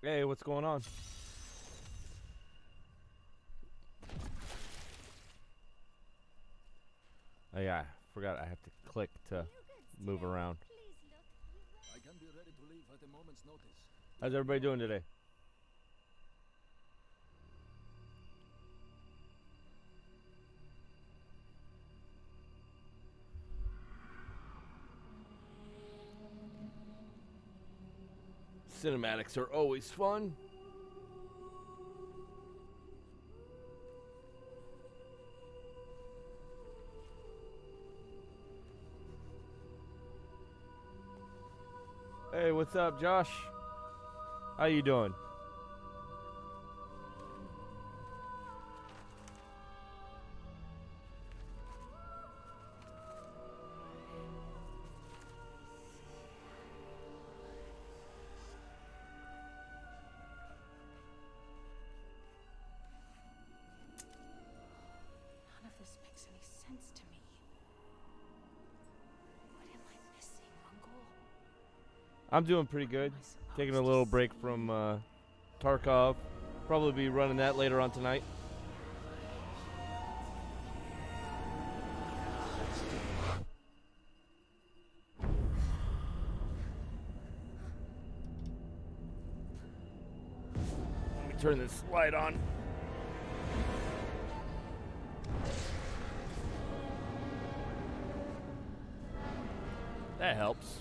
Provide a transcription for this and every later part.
Hey, what's going on? Oh yeah, forgot I have to click to move around. I can be ready to leave at a moment's notice. How's everybody doing today? Cinematics are always fun. Hey, what's up, Josh? How you doing? None of this makes any sense to me. What am I missing, Uncle? I'm doing pretty good. Taking a little break from Tarkov. Probably be running that later on tonight. Let me turn this light on. That helps.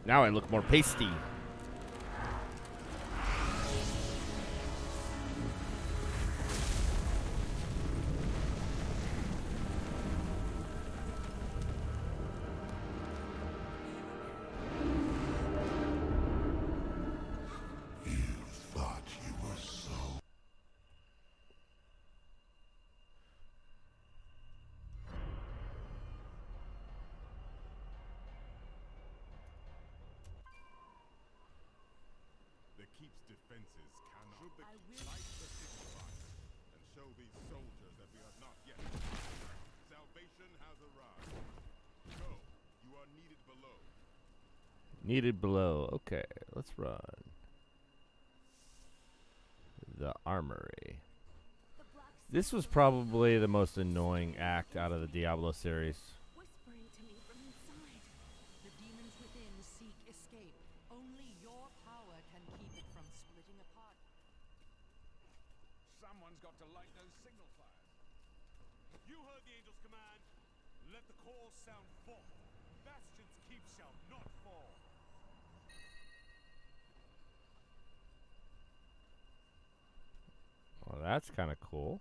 Now I look more pasty. Keeps defenses cannot. Should the light the signifies and show these soldiers that we are not yet. Salvation has arrived. Go. You are needed below. Needed below. Okay, let's run. The armory. This was probably the most annoying act out of the Diablo series. Whispering to me from inside. The demons within seek escape. Only your power can keep it from splitting apart. Someone's got to light those signal fires. You heard the angel's command. Let the call sound forth. Bastion's keep shall not fall. Well, that's kind of cool.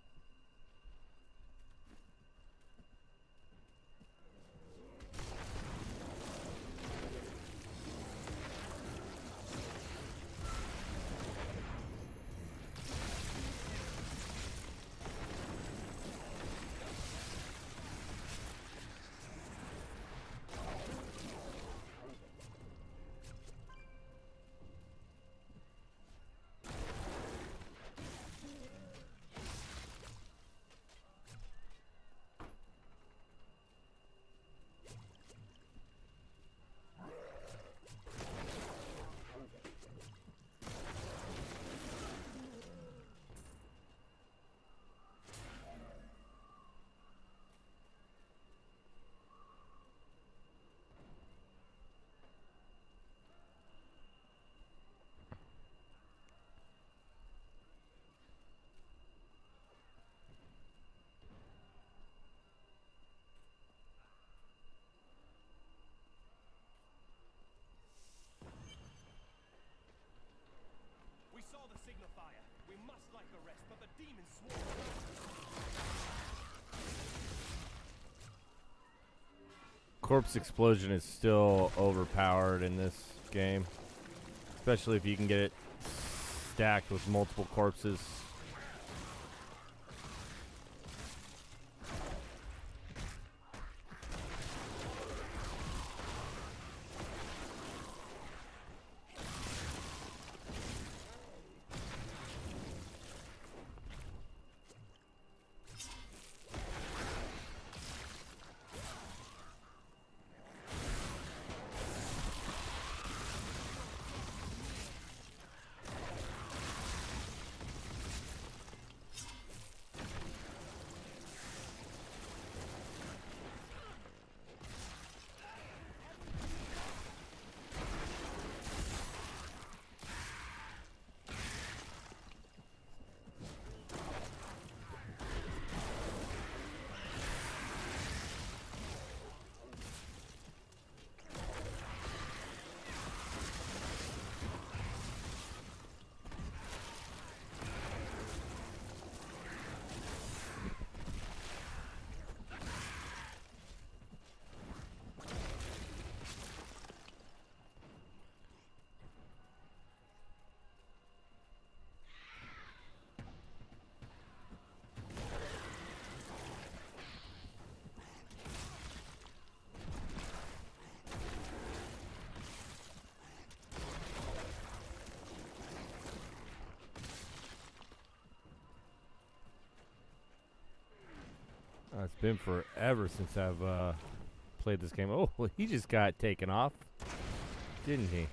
We saw the signal fire. We must light the rest, but the demons swarm. Corpse explosion is still overpowered in this game, especially if you can get it stacked with multiple corpses. It's been forever since I've played this game. Oh, well, he just got taken off, didn't he?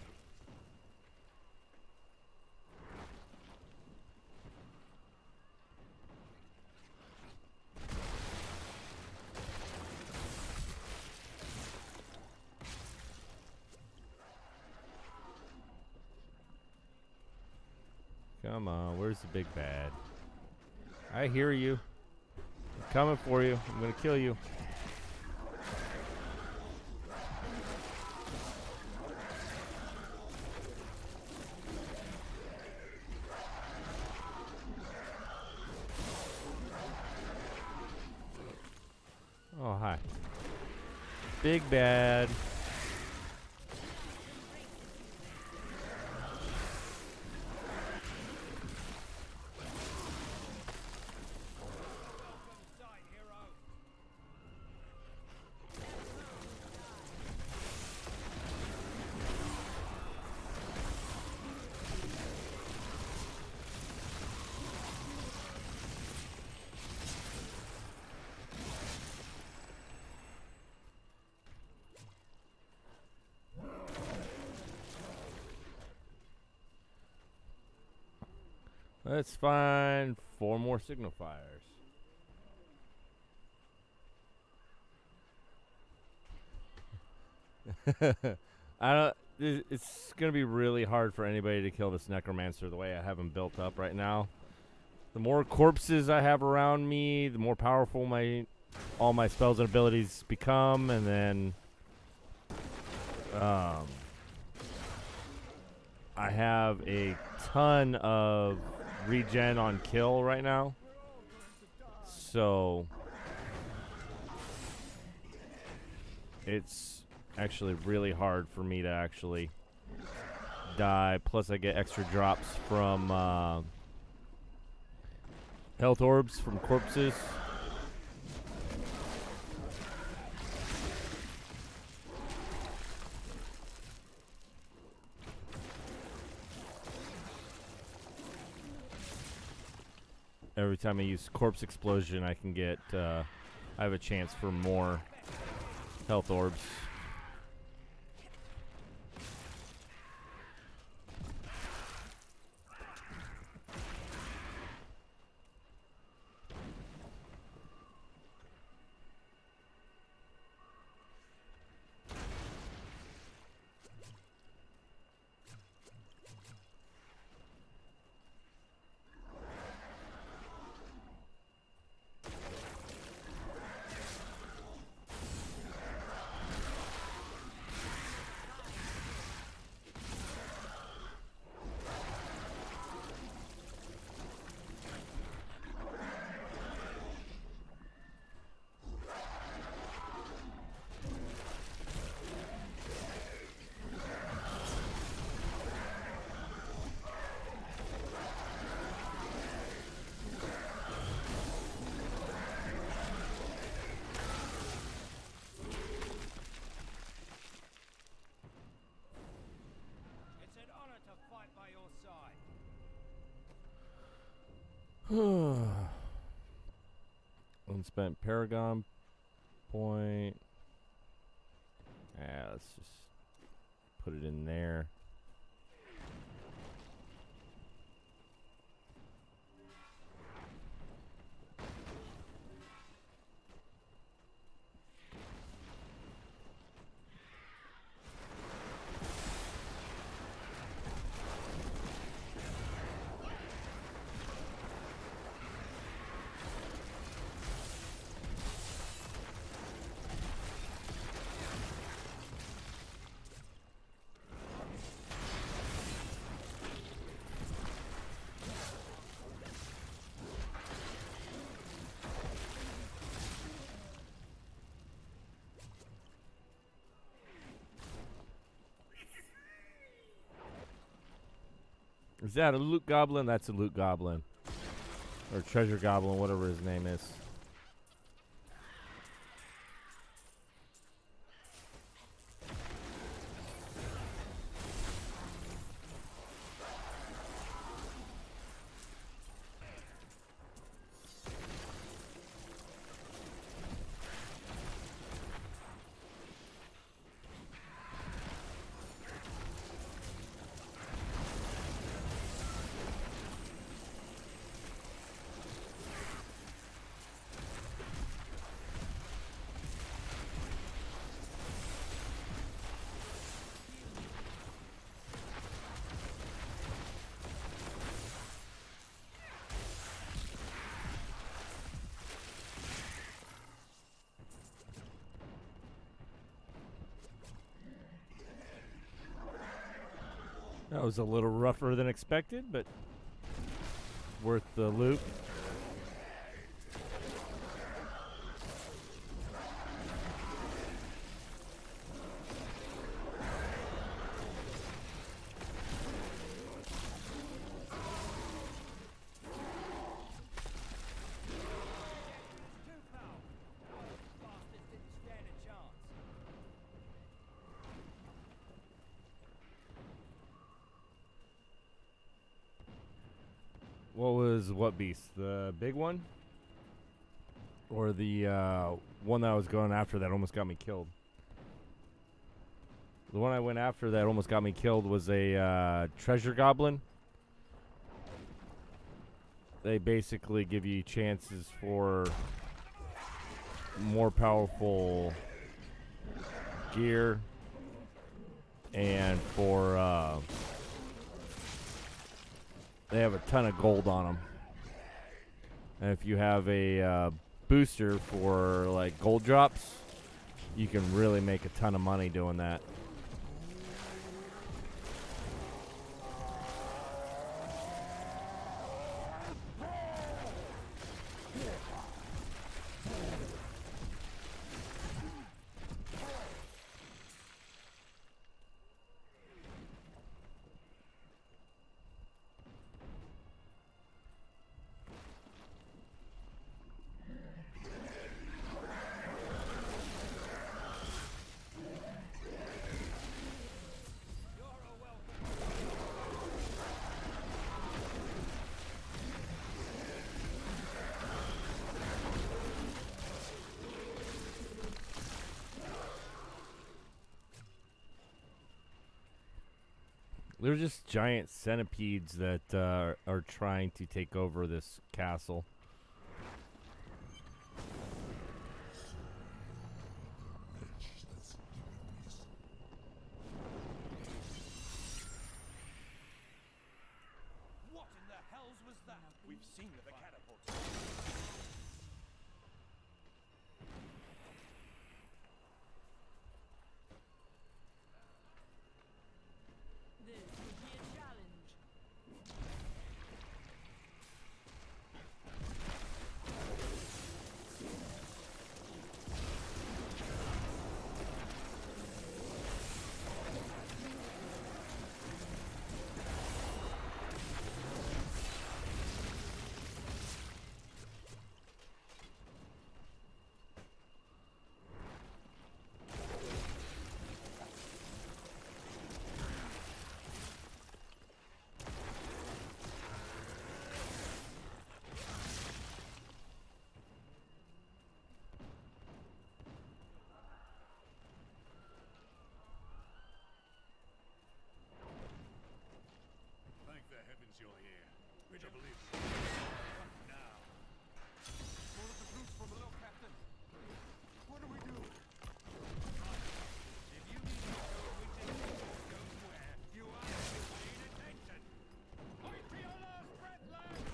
Come on, where's the big bad? I hear you. I'm coming for you. I'm gonna kill you. Oh, hi. Big bad. Let's find 4 more signal fires. I don't. It's gonna be really hard for anybody to kill this necromancer the way I have him built up right now. The more corpses I have around me, the more powerful all my spells and abilities become, and then I have a ton of regen on kill right now, so it's actually really hard for me to actually die. Plus I get extra drops from health orbs from corpses. Every time I use corpse explosion, I can get, I have a chance for more health orbs. It's an honor to fight by your side. Unspent Paragon point. Yeah, let's just put it in there. Is that a loot goblin? That's a loot goblin. Or treasure goblin, whatever his name is. That was a little rougher than expected, but worth the loot. Too foul. Those bastards didn't stand a chance. What beast? The big one? Or the one that I was going after that almost got me killed? The one I went after that almost got me killed was a treasure goblin. They basically give you chances for more powerful gear and for they have a ton of gold on them. And if you have a booster for like gold drops, you can really make a ton of money doing that. They're just giant centipedes that are trying to take over this castle. What in the hells was that? We've seen the catapult. This would be a challenge. Thank the heavens you're here. Would you believe it? What now? More of the troops from below, Captain. What do we do? If you need to go, we take you to where you are paying attention. Fight to your last breath, lads!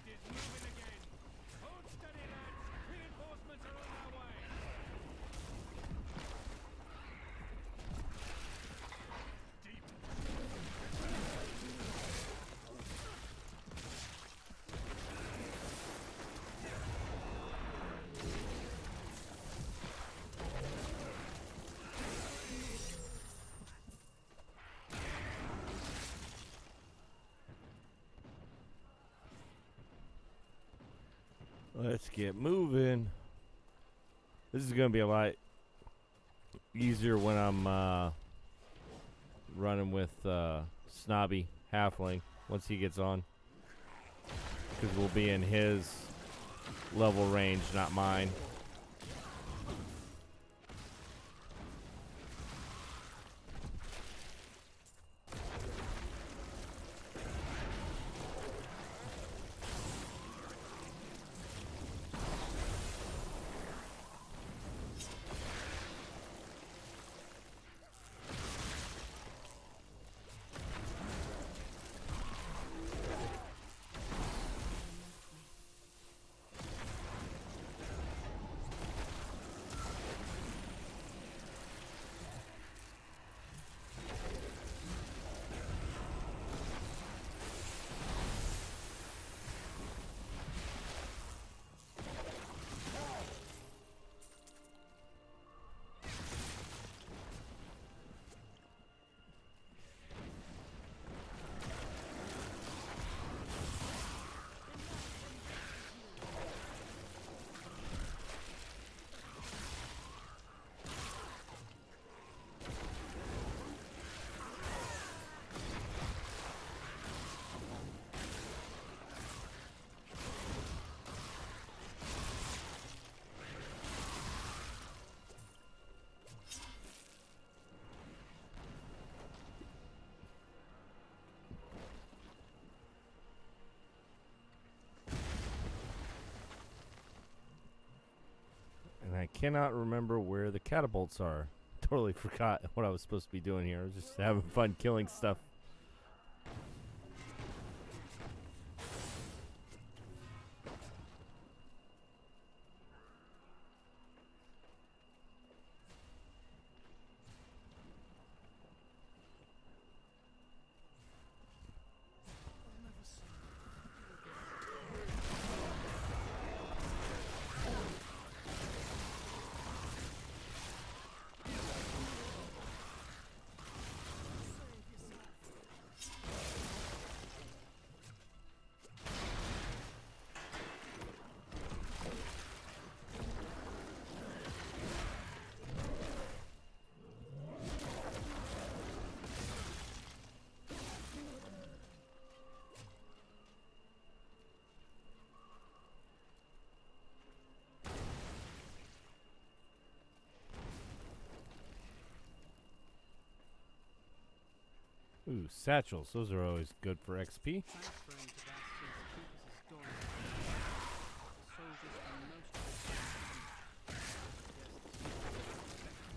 It is moving again. Hold steady, lads. Reinforcements are on their way. Deep. Let's get moving. This is going to be a lot easier when I'm running with Snobby Halfling once he gets on. Because we'll be in his level range, not mine. I cannot remember where the catapults are. Totally forgot what I was supposed to be doing here. I was just having fun killing stuff. Ooh, satchels. Those are always good for XP. Transferring to Bastion's keep as a storage. Soldiers are most of the time. Yes,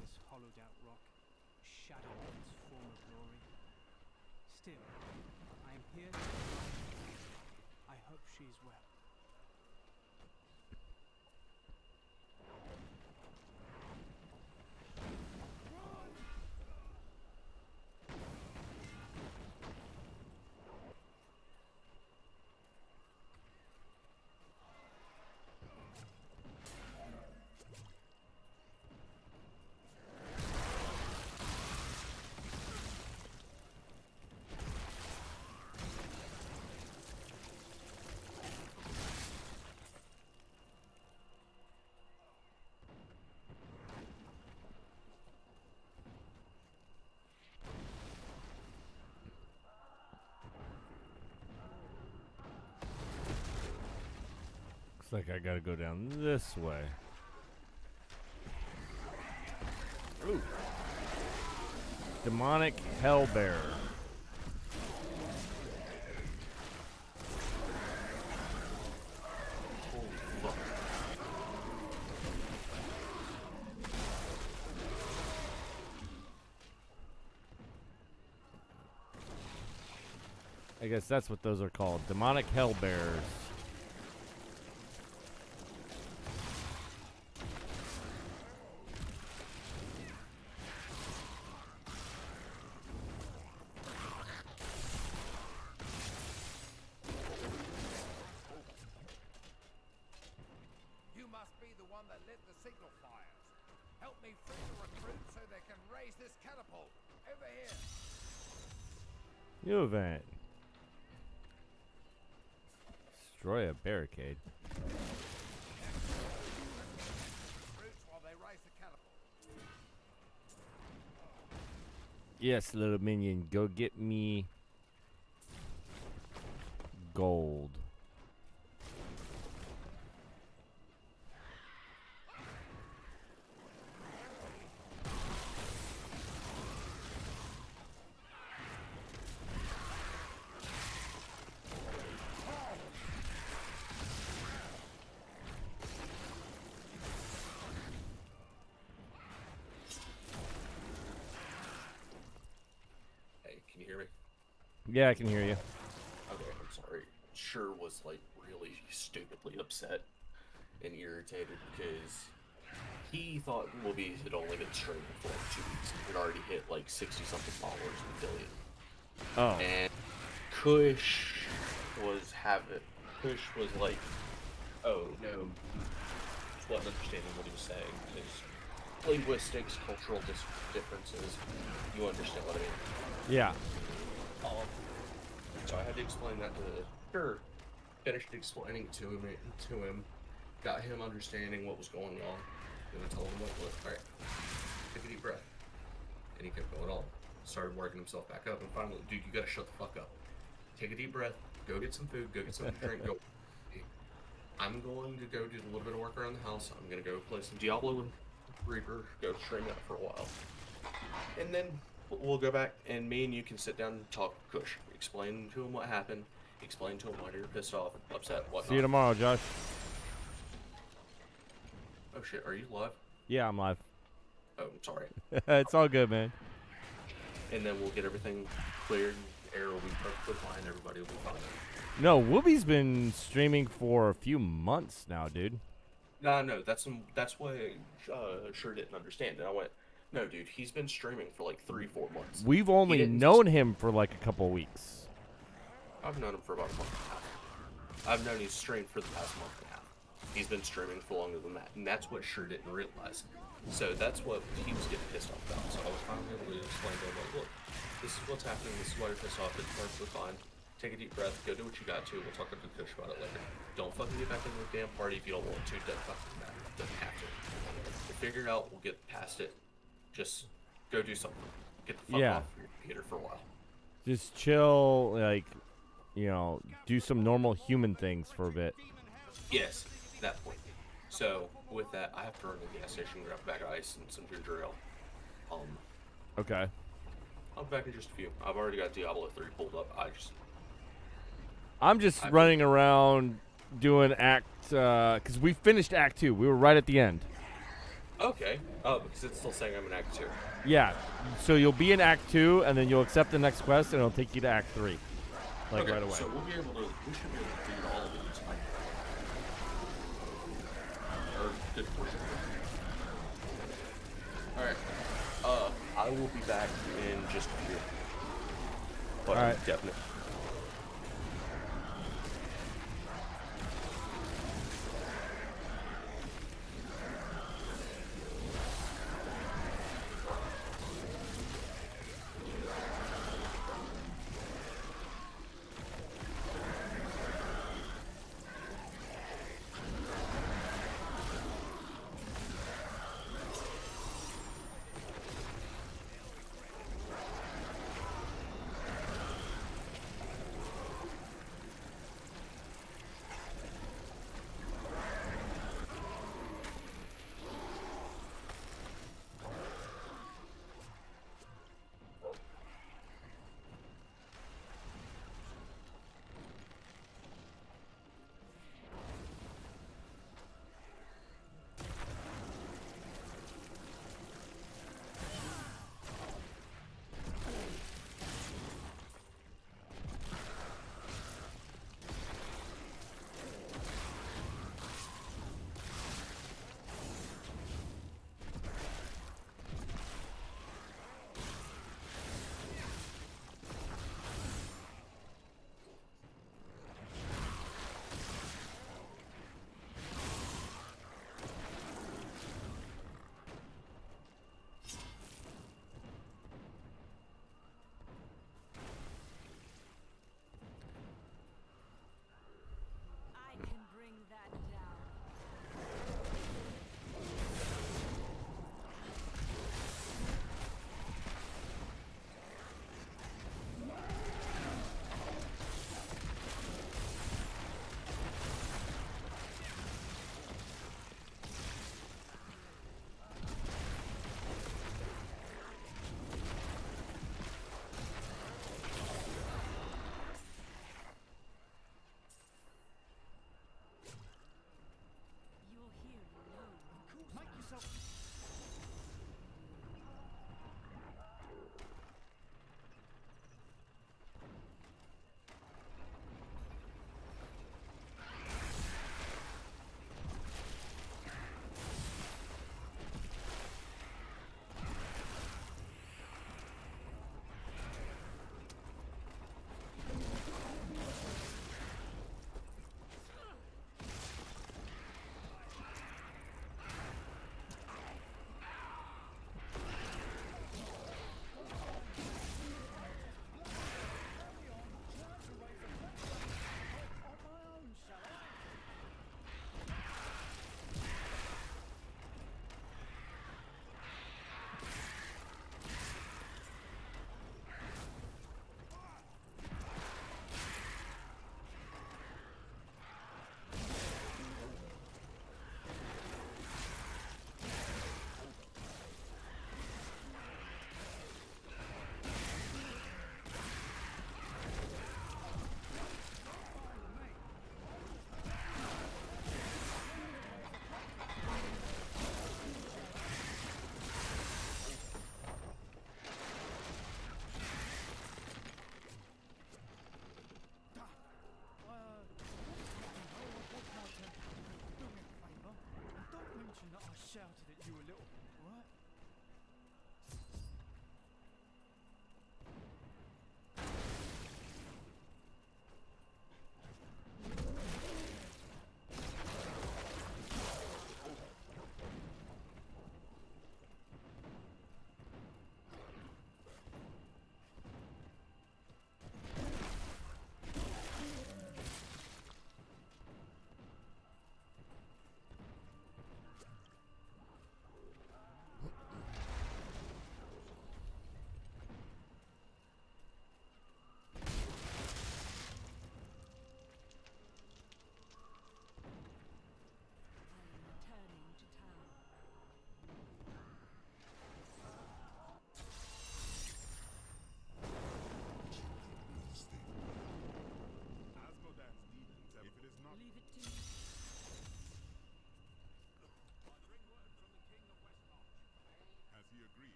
this hollowed out rock, a shadow of its former glory. Still, I am here to provide her. I hope she is well. Looks like I gotta go down this way. Ooh. Demonic Hellbearer. I guess that's what those are called. Demonic Hellbearers. You must be the one that lit the signal fires. Help me free the recruits so they can raise this catapult. Over here. New event. Destroy a barricade. Recruits while they raise the catapult. Yes, little minion, go get me gold. Can you hear me? Yeah, I can hear you. Okay, I'm sorry. Sure was like really stupidly upset and irritated because he thought Whoopi had only been streaming for like 2 weeks. He had already hit like 60 something followers in a billion. Oh. And Kush was like, oh no, wasn't understanding what he was saying because linguistics, cultural differences, you understand what I mean. Yeah. So I had to explain that to her. Finished explaining it to him, got him understanding what was going on, and I told him what was. All right, take a deep breath, and he kept going on. Started working himself back up, and finally, dude, you gotta shut the fuck up. Take a deep breath. Go get some food. Go get something to drink. Go. I'm going to go do a little bit of work around the house. I'm gonna go play some Diablo and Reaper. Go stream that for a while, and then we'll go back, and me and you can sit down and talk Kush. Explain to him what happened. Explain to him why you're pissed off, upset, whatnot. See you tomorrow, Josh. Oh shit, are you live? Yeah, I'm live. Oh, I'm sorry. It's all good, man. And then we'll get everything cleared. Air will be perfectly fine. Everybody will be fine. No, Whoopi's been streaming for a few months now, dude. No, that's what sure didn't understand. And I went, no, dude, he's been streaming for like 3-4 months. We've only known him for like a couple weeks. I've known him for about a month and a half. I've known he's streamed for the past month and a half. He's been streaming for longer than that, and that's what sure didn't realize. So that's what he was getting pissed off about. So I was finally able to explain to him, like, look, this is what's happening. This is why you're pissed off. It's perfectly fine. Take a deep breath. Go do what you got to. We'll talk to Kush about it later. Don't fucking get back into the damn party if you don't want to. Doesn't fucking matter. Doesn't have to. We'll figure it out. We'll get past it. Just go do something. Get the fuck off your computer for a while. Just chill, like, you know, do some normal human things for a bit. Yes, that point. So, with that, I have to run to the gas station, grab a bag of ice and some ginger ale. Okay. I'll be back in just a few. I've already got Diablo 3 pulled up. I'm just running around doing Act, because we finished Act 2. We were right at the end. Okay. Oh, because it's still saying I'm in Act 2. Yeah. So you'll be in Act 2, and then you'll accept the next quest, and it'll take you to Act 3. Like, okay, right away. So we should be able to do all of it tonight. Or good portion of it. Alright. I will be back in just a few. But All right. Definitely.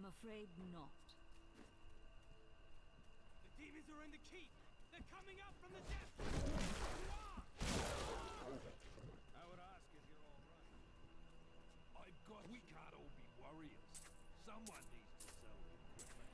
afraid not. The demons are in the keep! They're coming up from the depths! You are! I would ask if you're all right. We can't all be warriors. Someone needs to sell the equipment.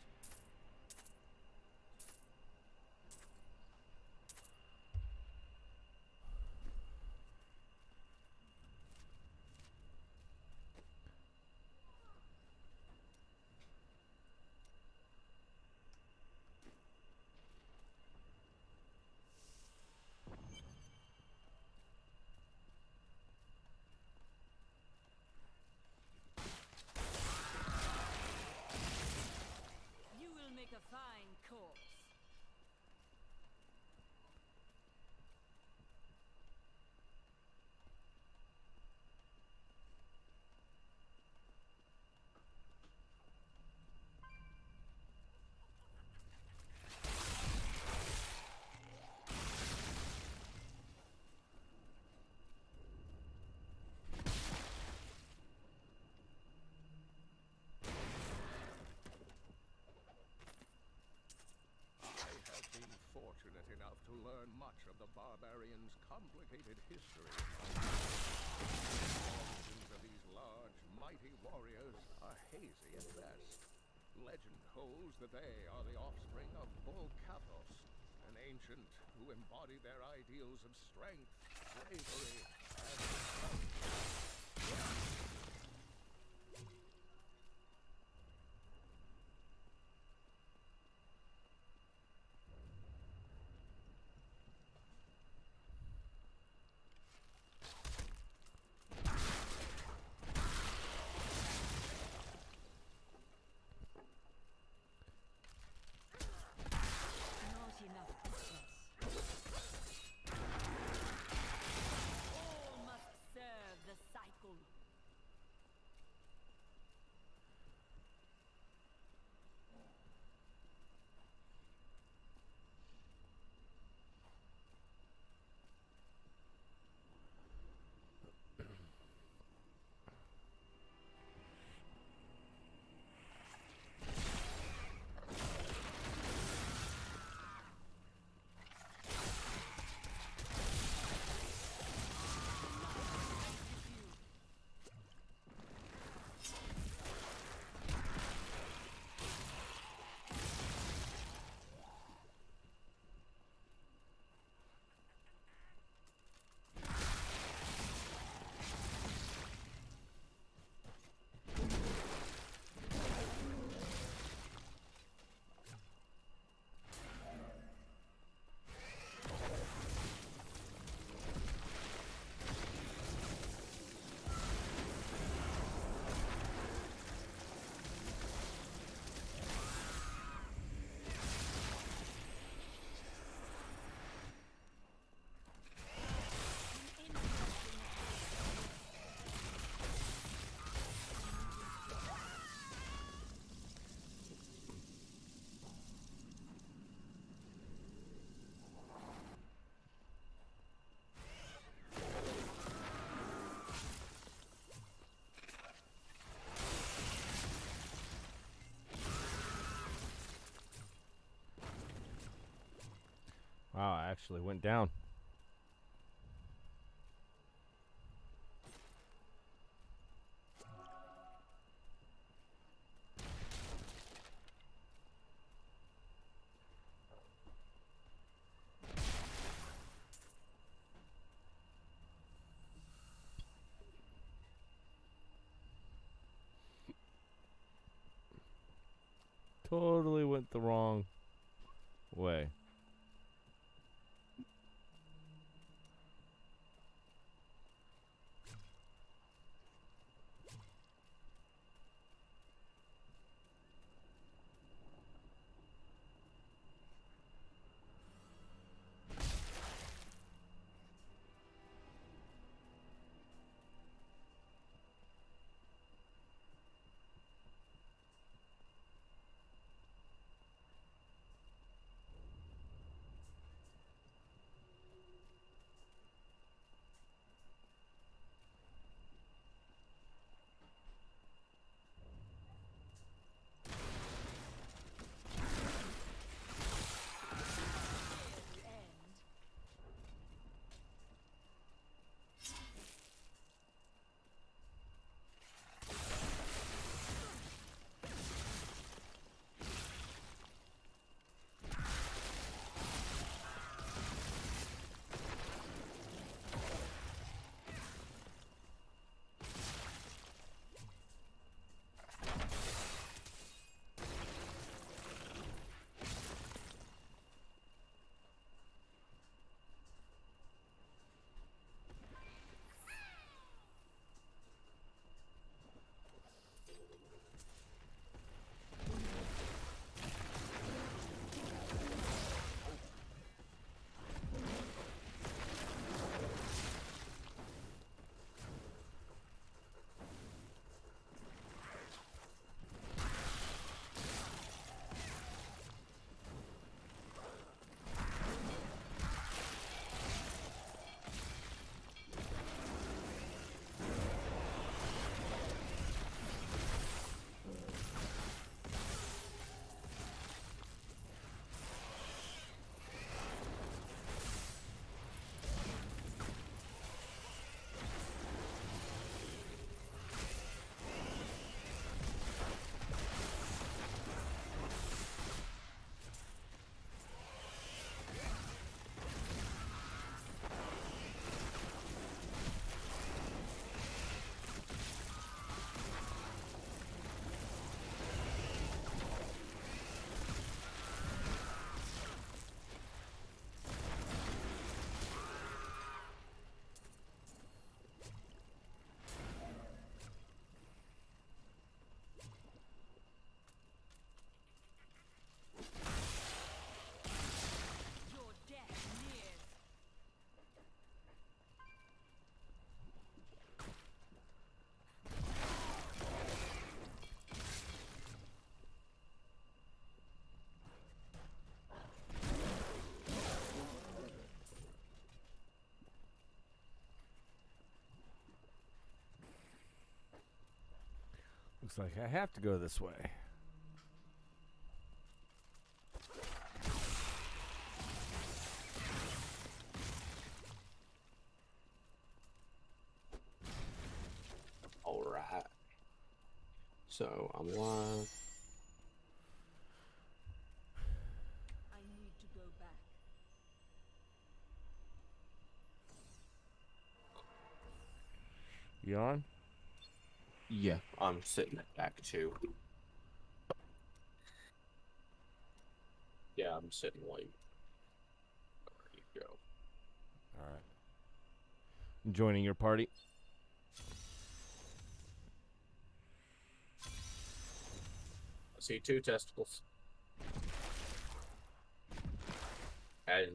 You will make a fine corpse. I have been fortunate enough to learn much of the barbarians' complicated history. The origins of these large, mighty warriors are hazy at best. Legend holds that they are the offspring of Bull Kathos, an ancient who embodied their ideals of strength, bravery, and Not enough business. All must serve the cycle. Wow, I actually went down. Totally went the wrong way. Looks like I have to go this way. Alright. So, I'm live. I need to go back. You on? Yeah, I'm sitting back too. Yeah, I'm sitting like. There you go. All right. Joining your party. I see 2 testicles. And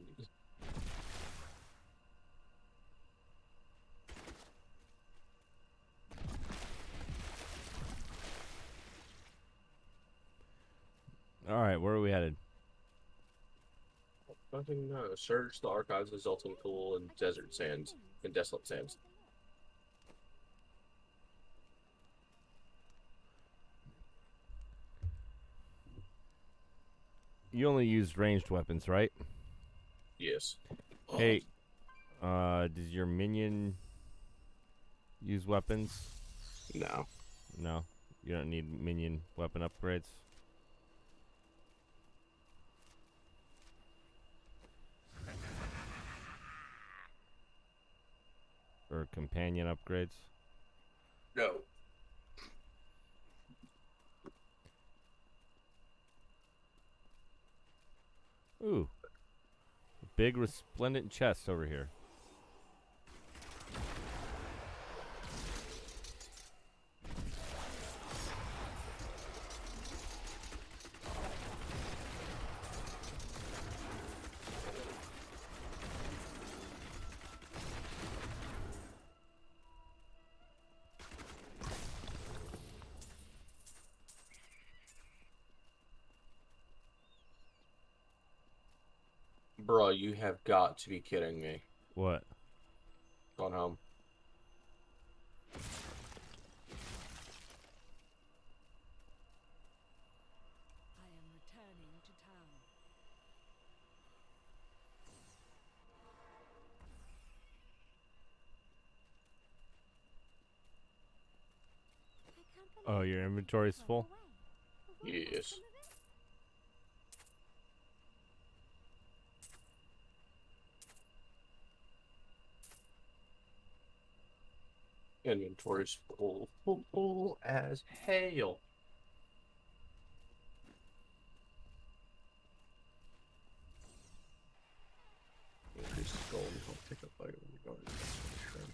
All right, where are we headed? nothing. Search the archives of Zoltan Pool and Desert Sands and Desolate Sands. You only used ranged weapons, right? Yes. Hey, does your minion use weapons? No. No, you don't need minion weapon upgrades. Or companion upgrades. No. Ooh, a big resplendent chest over here. Bruh, you have got to be kidding me. What? Going home. I am returning to town. I can't Oh, believe your you inventory's went full? away. What happened Yes. to it? Inventory's full as hell. Increase the gold and help pick up item regarding this one.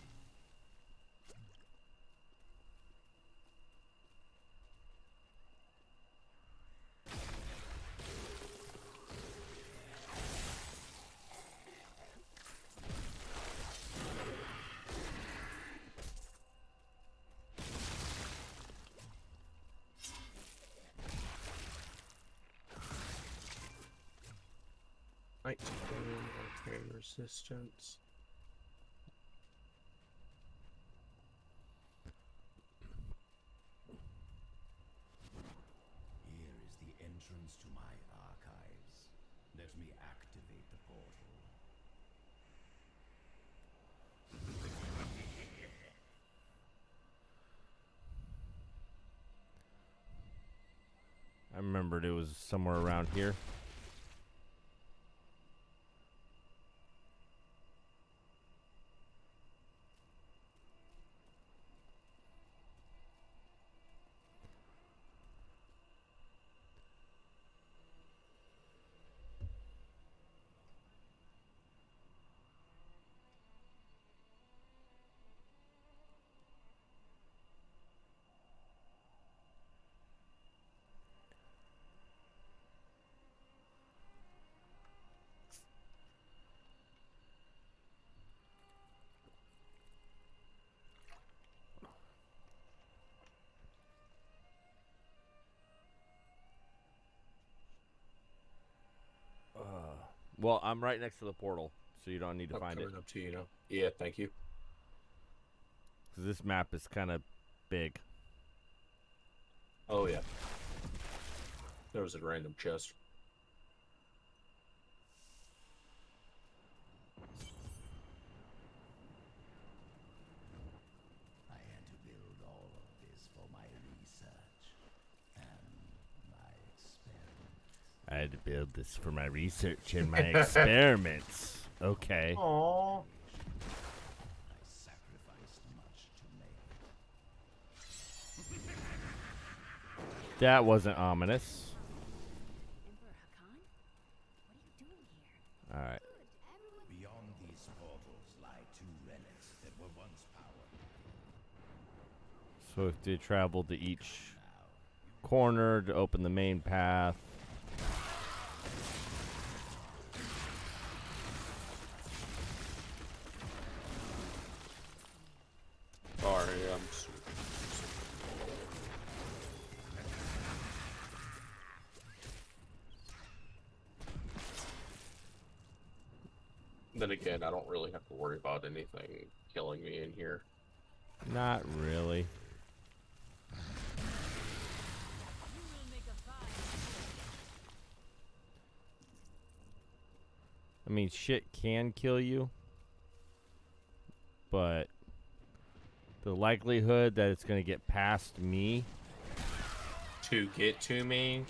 Night arcane resistance. Here is the entrance to my archives. Let me activate the portal. I remembered it was somewhere around here. Well, I'm right next to the portal, so you don't need to I'm find it. coming up to you now. Yeah, thank you. Because this map is kind of big. Oh yeah. There was a random chest. I had to build all of this for my research and my experiments. I had to build this for my research and my experiments. Okay. Aww. I sacrificed much to make it. That wasn't ominous. Emperor Hakan? What are you doing here? All right. Beyond these portals lie two relics that were once power. So if they travel to each corner to open the main path. Sorry, Then again, I don't really have to worry about anything killing me in here. Not really. I mean, shit can kill you, but the likelihood that it's going to get past me. To get to me?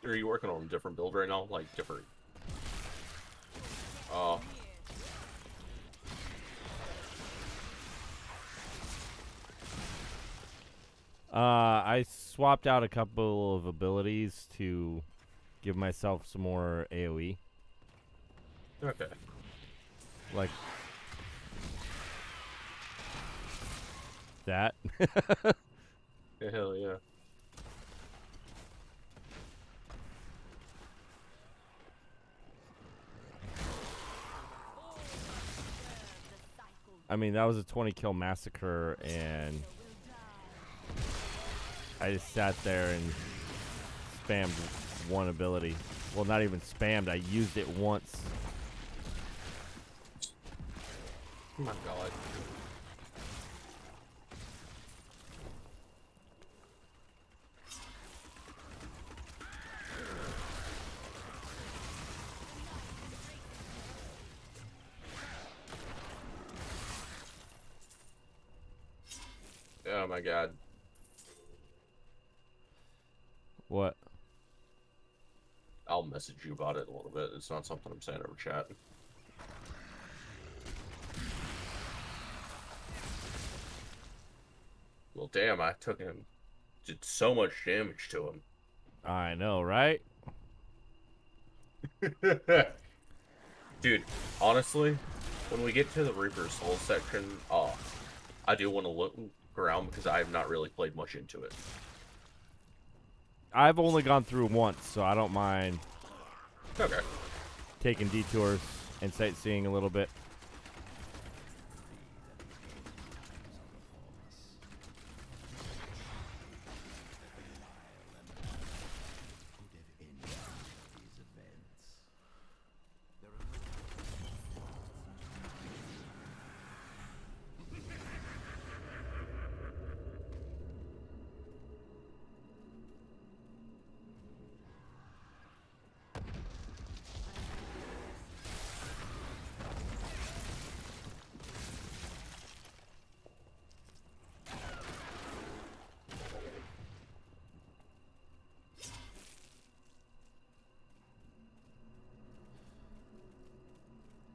Are you working on a different build right now? Like, different... Oh. I swapped out a couple of abilities to give myself some more AoE. Okay. Like that. Yeah, hell yeah. I mean, that was a 20 kill massacre, and I just sat there and spammed one ability. Well, not even spammed, I used it once. Oh my god. Oh my god. What? I'll message you about it a little bit. It's not something I'm saying over chat. Well, damn, I took him. Did so much damage to him. I know, right? Dude, honestly, when we get to the Reaper's Soul section, I do want to look around because I have not really played much into it. I've only gone through once, so I don't mind Okay. taking detours and sightseeing a little bit.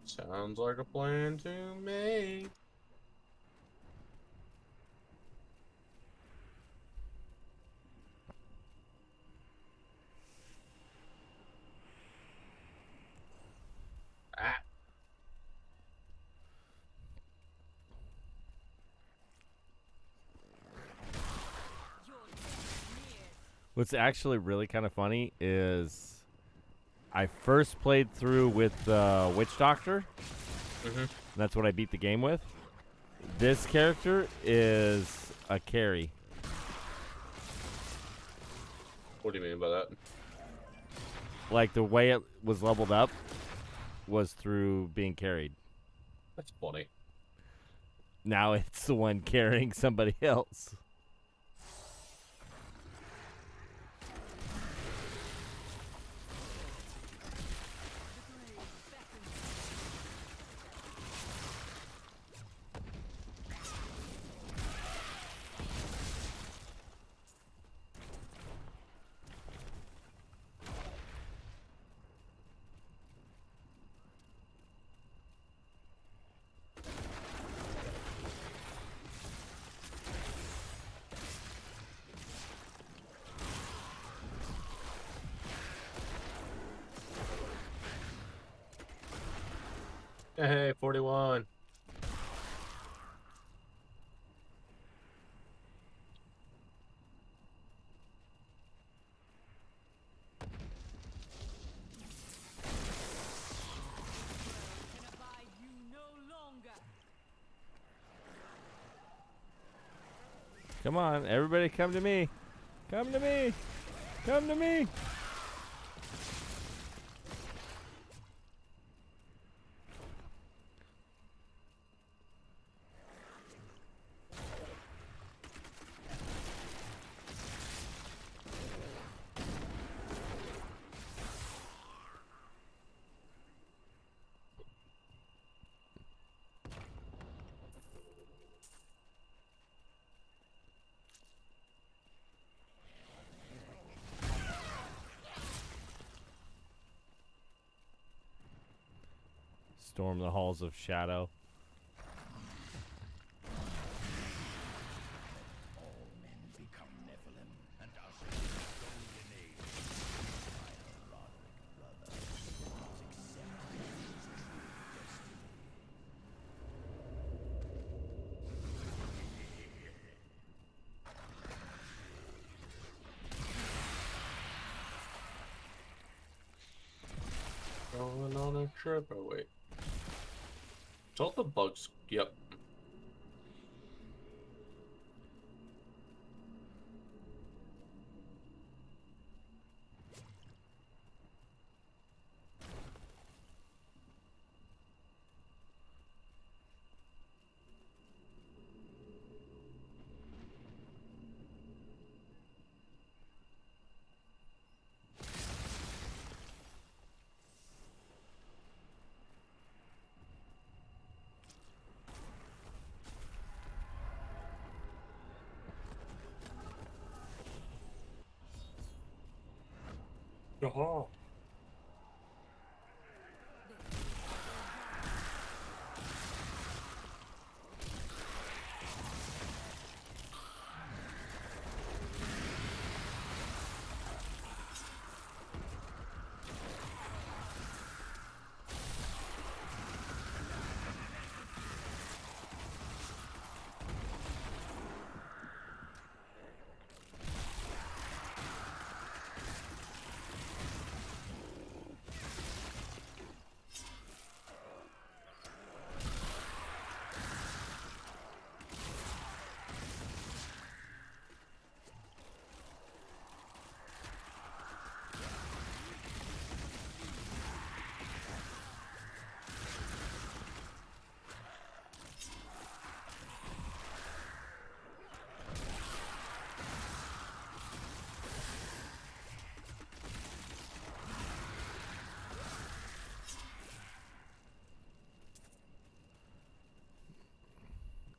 Sounds like a plan to me. Ah. What's actually really kind of funny is I first played through with Witch Doctor. That's what I beat the game with. This character is a carry. What do you mean by that? Like, the way it was leveled up was through being carried. That's funny. now it's the one carrying somebody else. Hey, 41. Can abide you no longer. Come on, everybody come to me. Come to me. Come to me. Storm the halls of shadow. All men become Nephilim and usher in the golden age. My Roderick brother must accept his true destiny. Going on a trip. Oh, wait. It's all the bugs. Yep. Oh.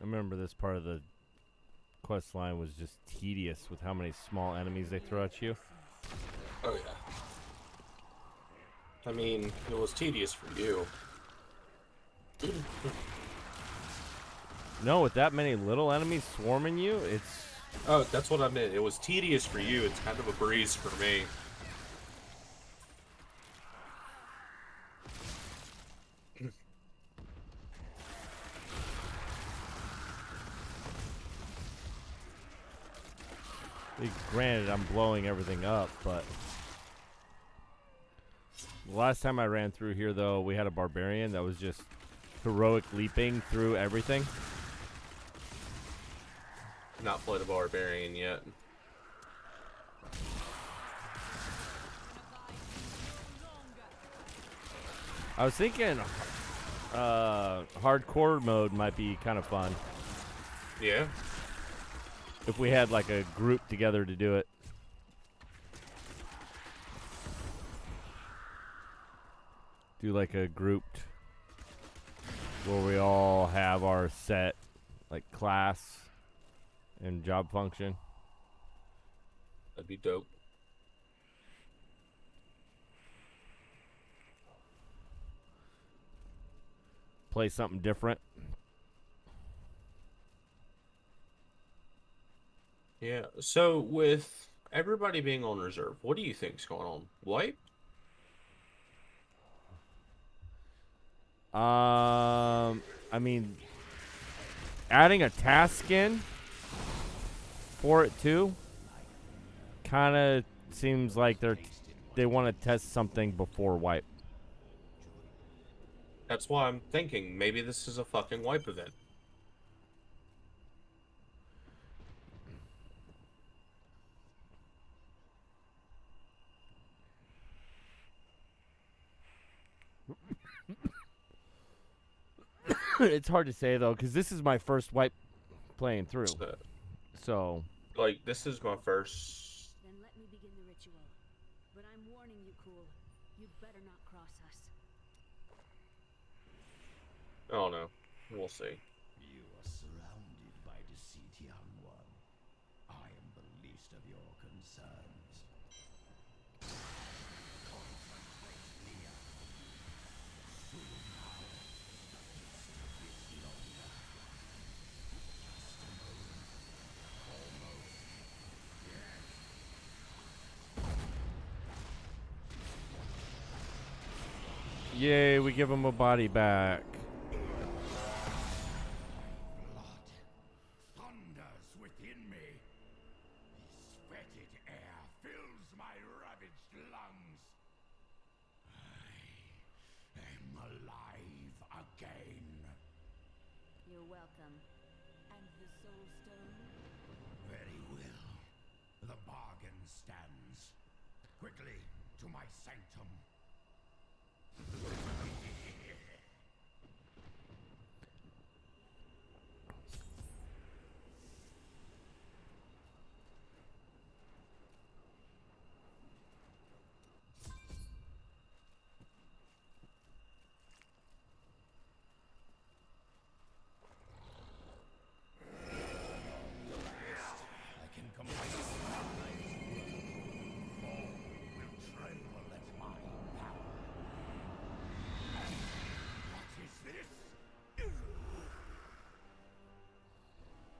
I remember this part of the quest line was just tedious with how many small enemies they throw at you. Oh, yeah. I mean, it was tedious for you. No, with that many little enemies swarming you, it's... Oh, that's what I meant. It was tedious for you. It's kind of a breeze for me. Granted, I'm blowing everything up, but... The last time I ran through here, though, we had a barbarian that was just heroic leaping through everything. Not played a barbarian yet. I was thinking hardcore mode might be kind of fun. Yeah. If we had like a group together to do it. Do like a grouped where we all have our set like class and job function. That'd be dope. Play something different. Yeah. So with everybody being on reserve, what do you think's going on? Wipe? I mean, adding a task skin for it too kind of seems like they want to test something before wipe. That's why I'm thinking maybe this is a fucking wipe event. It's hard to say though, because this is my first wipe playing through. So, like, this is my first. Then let me begin the ritual. But I'm warning you, Cool. You'd better not cross us. Oh no, we'll see. You are surrounded by deceit, young one. I am the least of your concerns. Concentrate, Leah. Soon now, the feast is longer. Just a moment. Almost. Yes. yay, we give him a body back. Blood thunders within me. This fetid air fills my ravaged lungs. I am alive again. You're welcome. And the soul stone? Very well. The bargain stands. Quickly to my sanctum. I can combine all will tremble at my power. What is this?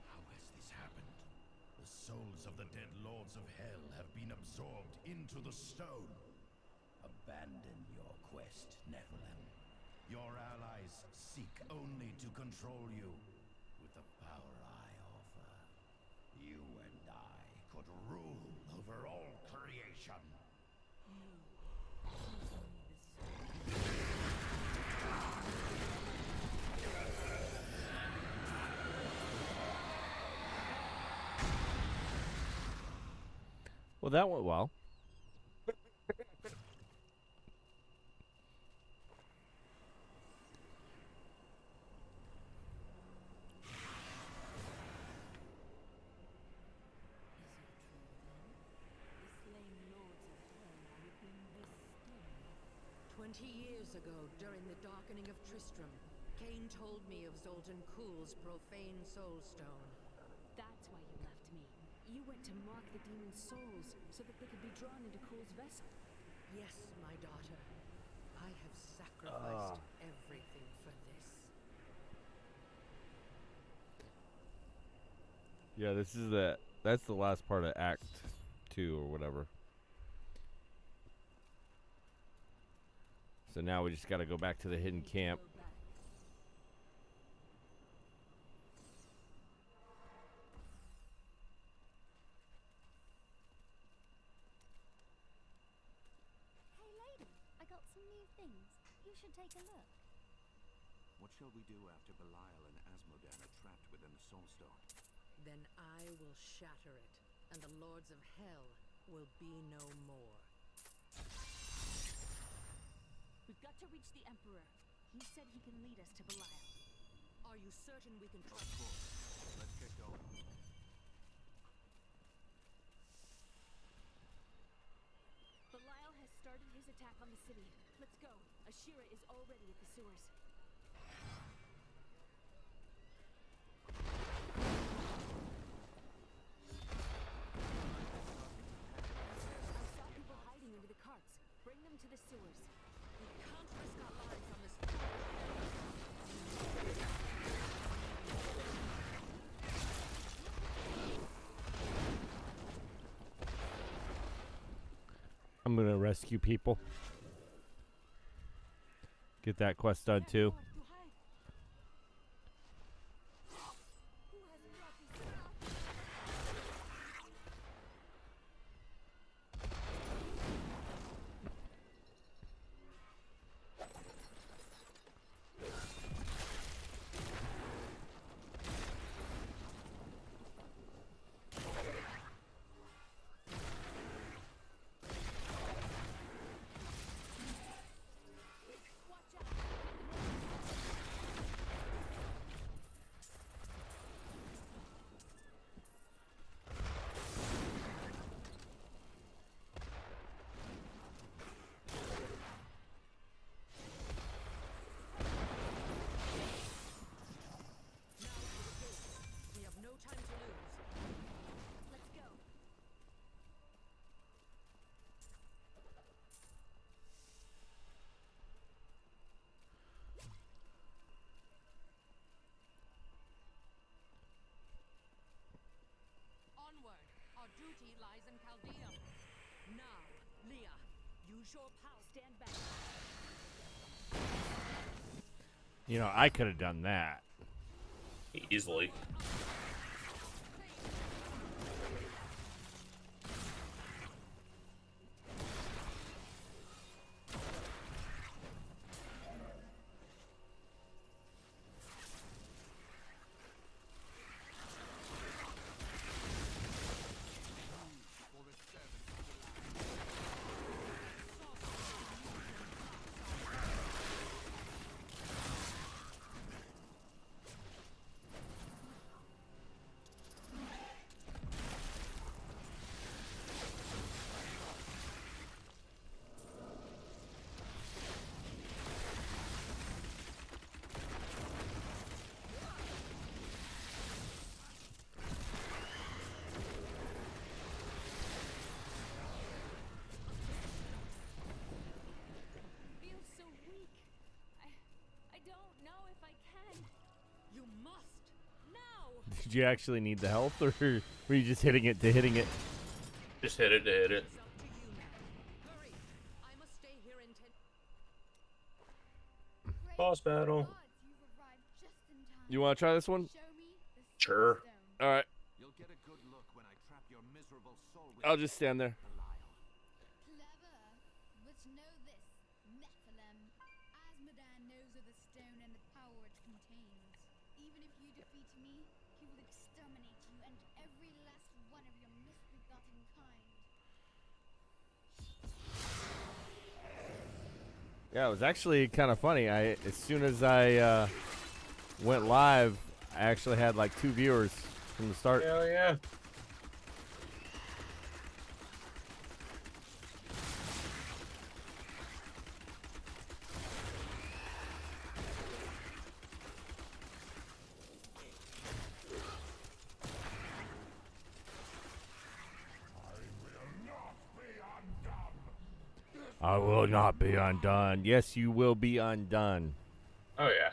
How has this happened? The souls of the dead lords of hell have been absorbed into the stone. Abandon your quest, Nephilim. Your allies seek only to control you. With the power I offer, you and I could rule over all creation. Well, that went well. The slain lords of hell are within this stone. 20 years ago, during the darkening of Tristram, Cain told me of Zoltan Kuhl's profane soulstone. That's why you left me. You went to mark the demon's souls so that they could be drawn into Cool's vessel. Yes, my daughter. I have sacrificed everything for this. Yeah, that's the last part of Act 2 or whatever. So now we just got to go back to the hidden camp. Hey, lady, I got some new things. You should take a look. What shall we do after Belial and Asmodan are trapped within the Soulstone? Then I will shatter it, and the lords of hell will be no more. We've got to reach the Emperor. He said he can lead us to Belial. Are you certain we can Of trust? course. Let's get going. Belial has started his attack on the city. Let's go. Ashira is already at the sewers. I saw people hiding under the carts. Bring them to the sewers. We can't risk our lives on this. I'm gonna rescue people. Get that quest done too. We have no time to lose. Let's go. Onward. Our duty lies in Chaldeum. Now, Leah, use your power. Stand back. You know, I could have done that. Easily. Feel so weak. I don't know if I can. You must. Now. Did you actually need the health, or were you just hitting it to hitting it? Just hit it to hit it. It's up to you now. Hurry. I must stay here in Boss battle. You want to try this one? Sure. All right. You'll get a good look when I trap your miserable soul with I'll just stand there. Belial. Clever. But know this, Nephilim. Asmodan knows of the stone and the power it contains. Even if you defeat me, he will exterminate you and every last one of your misbegotten kind. Yeah, it was actually kind of funny. As soon as I went live, I actually had like 2 viewers from the start. Hell yeah. I will not be undone. Yes, you will be undone. Oh yeah.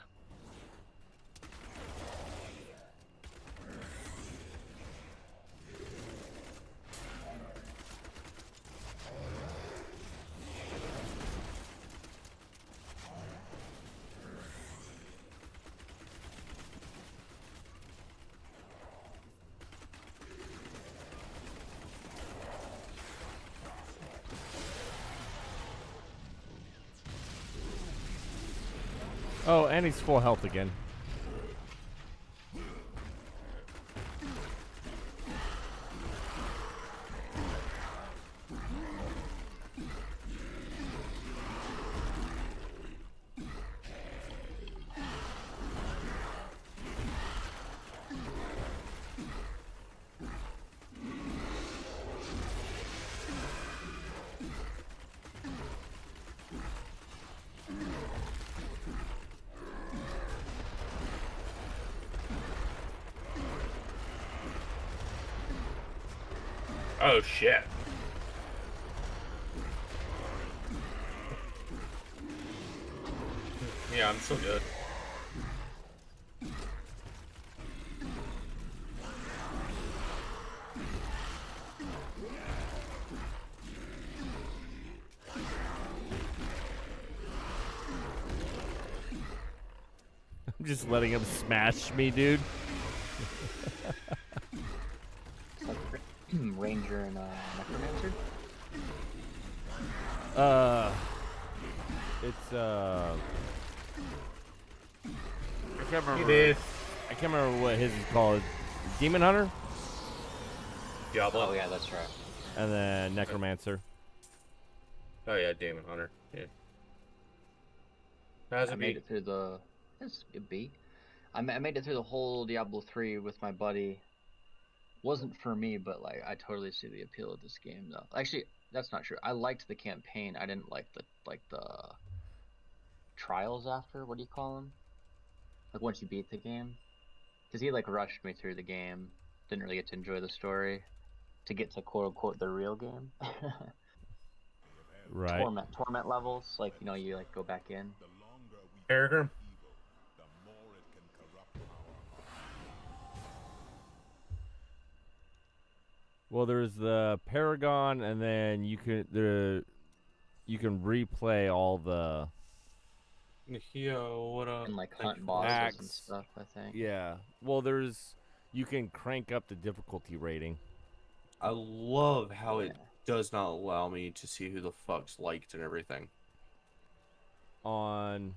Oh, and he's full health again. Oh shit. Yeah, I'm still good. I'm just letting him smash me, dude. It's like Ranger and Necromancer. It's I can't remember. did. I can't remember what his is called. Demon Hunter, Diablo. Oh yeah, that's right. and then Necromancer. Oh yeah, Demon Hunter. Yeah. How's I it made be? it through the. It's a B. I made it through the whole Diablo 3 with my buddy. Wasn't for me, but like I totally see the appeal of this game though. Actually, that's not true. I liked the campaign. I didn't like the trials after. What do you call them? Like once you beat the game, because he like rushed me through the game. Didn't really get to enjoy the story. To get to quote unquote the real game. Right. Torment levels. Like you like go back in. Peregrine. Well, there's the Paragon, and then you can replay all the Yo, what up? And like Thank hunt you for bosses that. and stuff. I think. Yeah. Well, you can crank up the difficulty rating. I love how it does not allow me to see who the fuck's liked and everything. On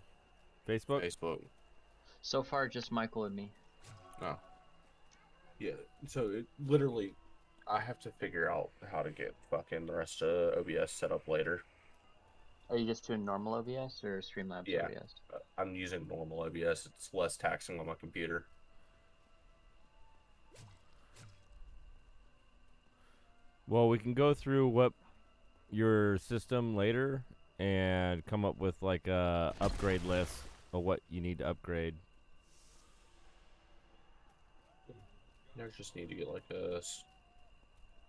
Facebook? Facebook. So far, just Michael and me. No. Yeah, so it literally, I have to figure out how to get fucking the rest of OBS set up later. Are you just doing normal OBS or Streamlabs Yeah, OBS? I'm using normal OBS. It's less taxing on my computer. Well, we can go through what your system later and come up with like a upgrade list of what you need to upgrade. I just need to get like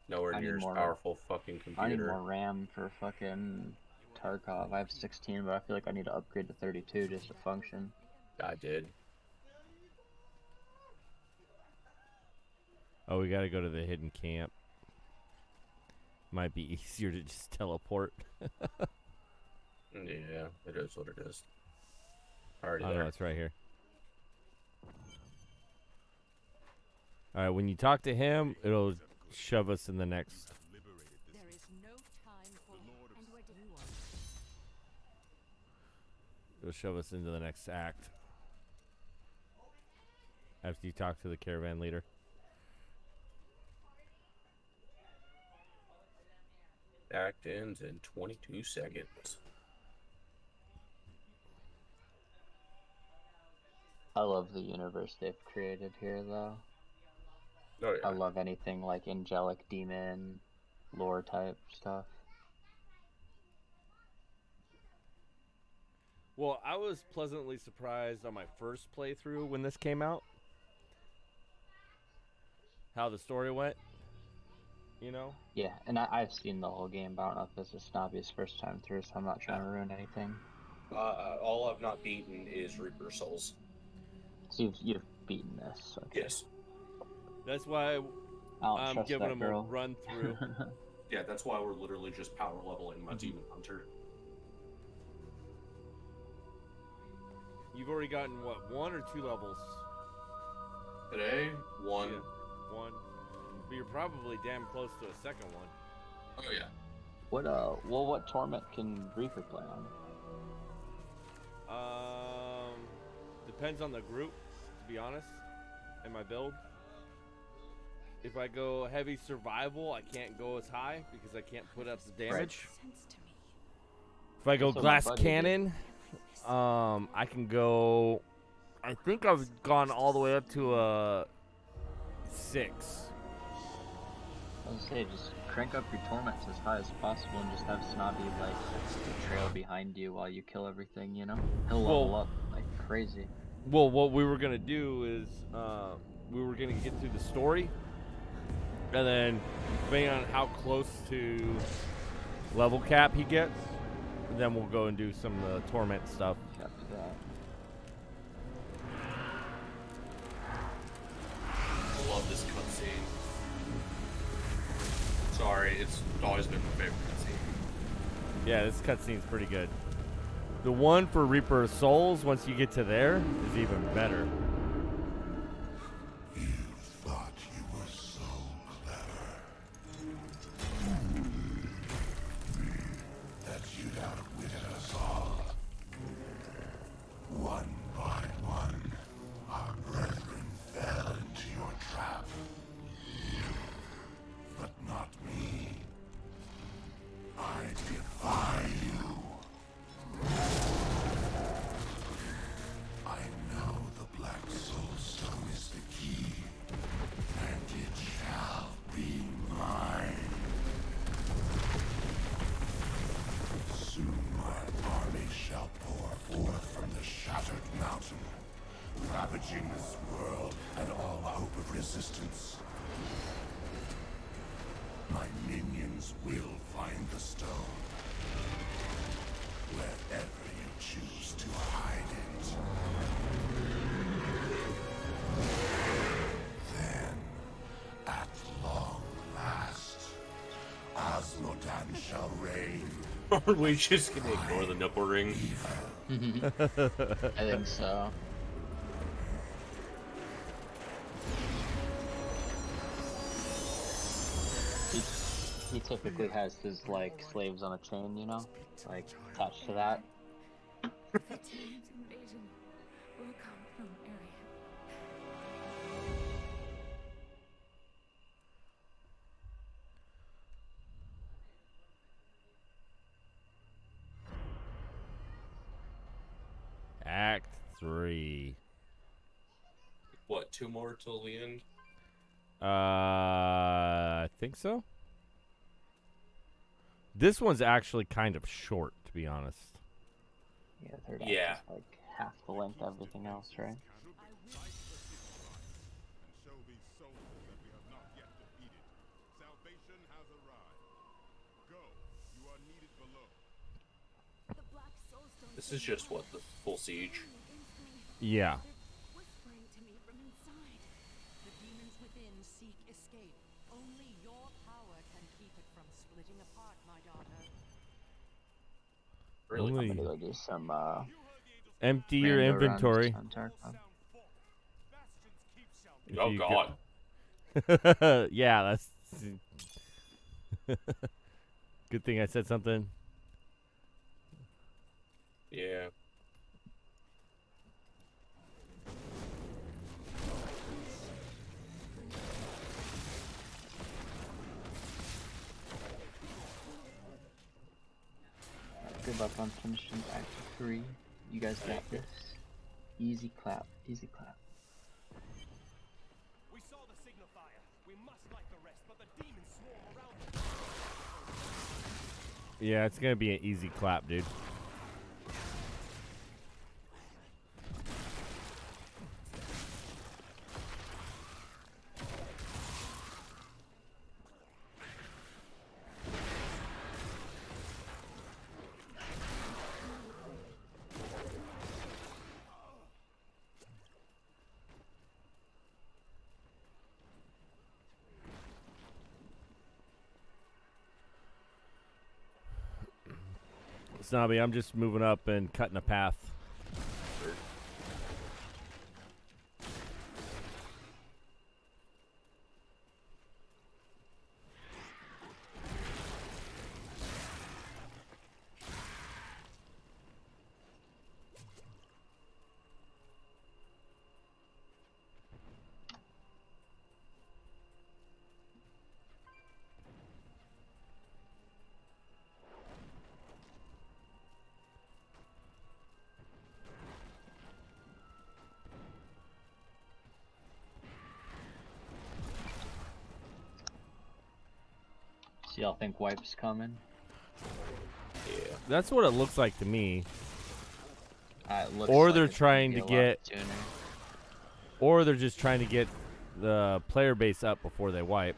nowhere I need near as more- powerful fucking I need computer. more RAM for fucking Tarkov. I have 16, but I feel like I need to upgrade to 32 just to function. I did. Oh, we gotta go to the hidden camp. Might be easier to just teleport. Yeah, it is what it is. Already Oh there. no, it's right here. All right, when you talk to him, it'll shove us in the next. There is no time for and where do you want? It'll shove us into the next act. After you talk to the caravan leader. Act ends in 22 seconds. I love the universe they've created here, though. Oh yeah. I love anything like angelic demon, lore type stuff. Well, I was pleasantly surprised on my first playthrough when this came out. How the story went. You know? Yeah, and I've seen the whole game, but I don't know if this is Snobby's first time through, so I'm not trying to ruin anything. All I've not beaten is Reaper Souls. So you've beaten this. Okay. Yes. That's why I don't I'm trust giving that him girl. a run through. Yeah, that's why we're literally just power leveling my Demon Hunter. You've already gotten, what, 1 or 2 levels? Today, 1. Yeah, 1. But you're probably damn close to a second one. Oh yeah. What torment can Reaper play on? Depends on the group, to be honest, and my build. If I go heavy survival, I can't go as high because I can't put up the damage. If I go That's what my glass buddy did. cannon, I can go. I think I've gone all the way up to a 6. I was gonna say, just crank up your torments as high as possible and just have Snobby like trail behind you while you kill everything. You know, he'll level up like crazy. Well, what we were gonna do is we were gonna get through the story, And then, depending on how close to level cap he gets, then we'll go and do some of the torment stuff. After that. I love this cutscene. Sorry, it's always been my favorite cutscene. Yeah, this cutscene's pretty good. The one for Reaper of Souls, once you get to there, is even better. You thought you were so clever. That you'd outwitted us all. One by one, our brethren fell into your trap. But not me. I defy you. I know the Black Soul Stone is the key, and it shall be mine. Soon my army shall pour forth from the shattered mountain, ravaging this world and all hope of resistance. My minions will find the stone, wherever you choose to hide it. Then, at long last, Osmodan shall reign. Are we just gonna ignore the nipple ring? I think so. He typically has his like slaves on a chain, you know, like attached to that. The team's invasion will come from area. Act 3. What, 2 more till the end? I think so. This one's actually kind of short, to be honest. Yeah, third act Yeah. is like half the length of everything else, right? Show these soldiers that we have not yet defeated. Salvation has arrived. Go, you are needed below. The Black Soulstone This is just what, the full siege? Yeah. whispering to me from inside. The demons within seek escape. Only your power can keep it from splitting apart, my daughter. Really? Only I'm gonna go do some empty your rando runs inventory. on Tarkov. If Oh you god. go- yeah, that's good thing I said something. Yeah. Good luck on finishing Act 3. You guys got this. Easy clap, easy clap. We saw the signal fire. We must light the rest, but the demons swarm around us. Yeah, it's gonna be an easy clap, dude. Snobby, I'm just moving up and cutting a path. So y'all think wipe's coming? Yeah, that's what it looks like to me. It looks Or like they're it's gonna trying be to a lot get, sooner. or they're just trying to get the player base up before they wipe.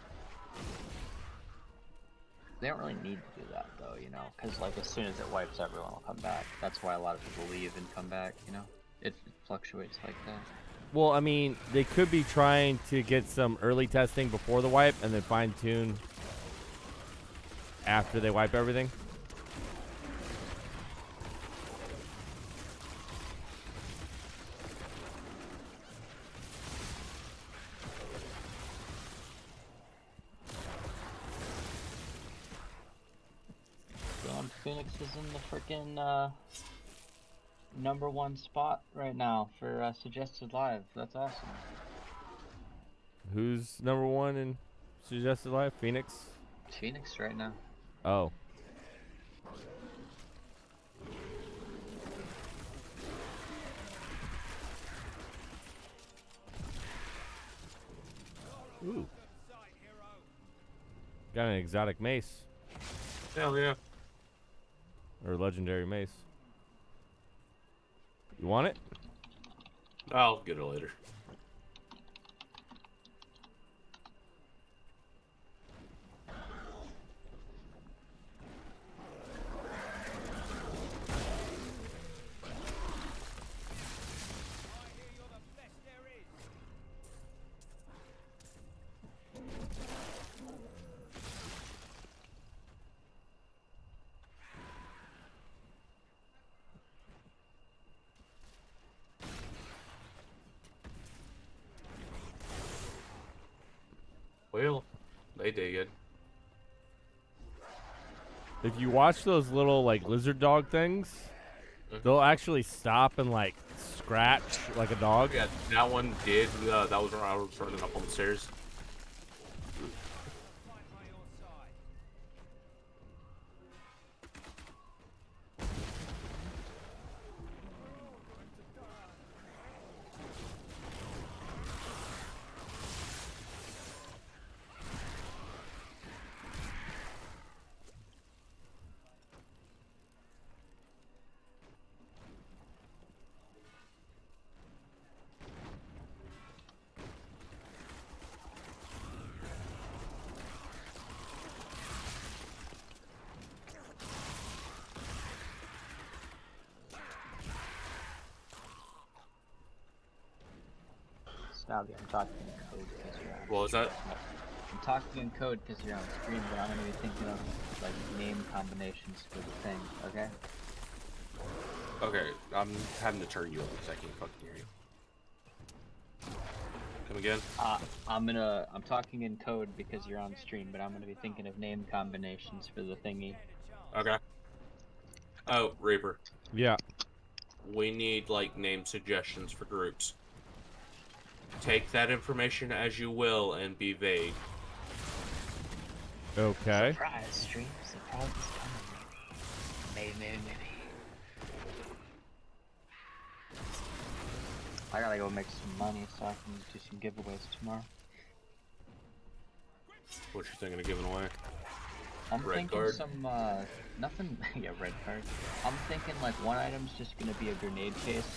They don't really need to do that though, you know, because like as soon as it wipes, everyone will come back. That's why a lot of people leave and come back, you know. It fluctuates like that. Well, I mean, they could be trying to get some early testing before the wipe and then fine tune after they wipe everything. Damn, Phoenix is in the freaking #1 spot right now for suggested live. That's awesome. Who's #1 in suggested live? Phoenix? Phoenix right now. Oh. Ooh. Got an exotic mace. Hell yeah. Or legendary mace. You want it? I'll get it later. Well, they dig it. If you watch those little like lizard dog things, they'll actually stop and like scratch like a dog. Yeah, that one did. That was when I was running up on the stairs. Snobby, I'm talking in code because you're on. What was that? I'm talking in code because you're on screen, but I'm gonna be thinking of like name combinations for the thing. Okay. Okay, I'm having to turn you up because I can't fucking hear you. Come again? I'm talking in code because you're on stream, but I'm gonna be thinking of name combinations for the thingy. Okay. Oh, Reaper. Yeah. We need like name suggestions for groups. Take that information as you will and be vague. Okay. Surprise stream. Surprise is coming. Maybe. I gotta go make some money so I can do some giveaways tomorrow. What you thinking of giving away? I'm Red thinking card? some, nothing, yeah, red card. I'm thinking like one item's just gonna be a grenade case,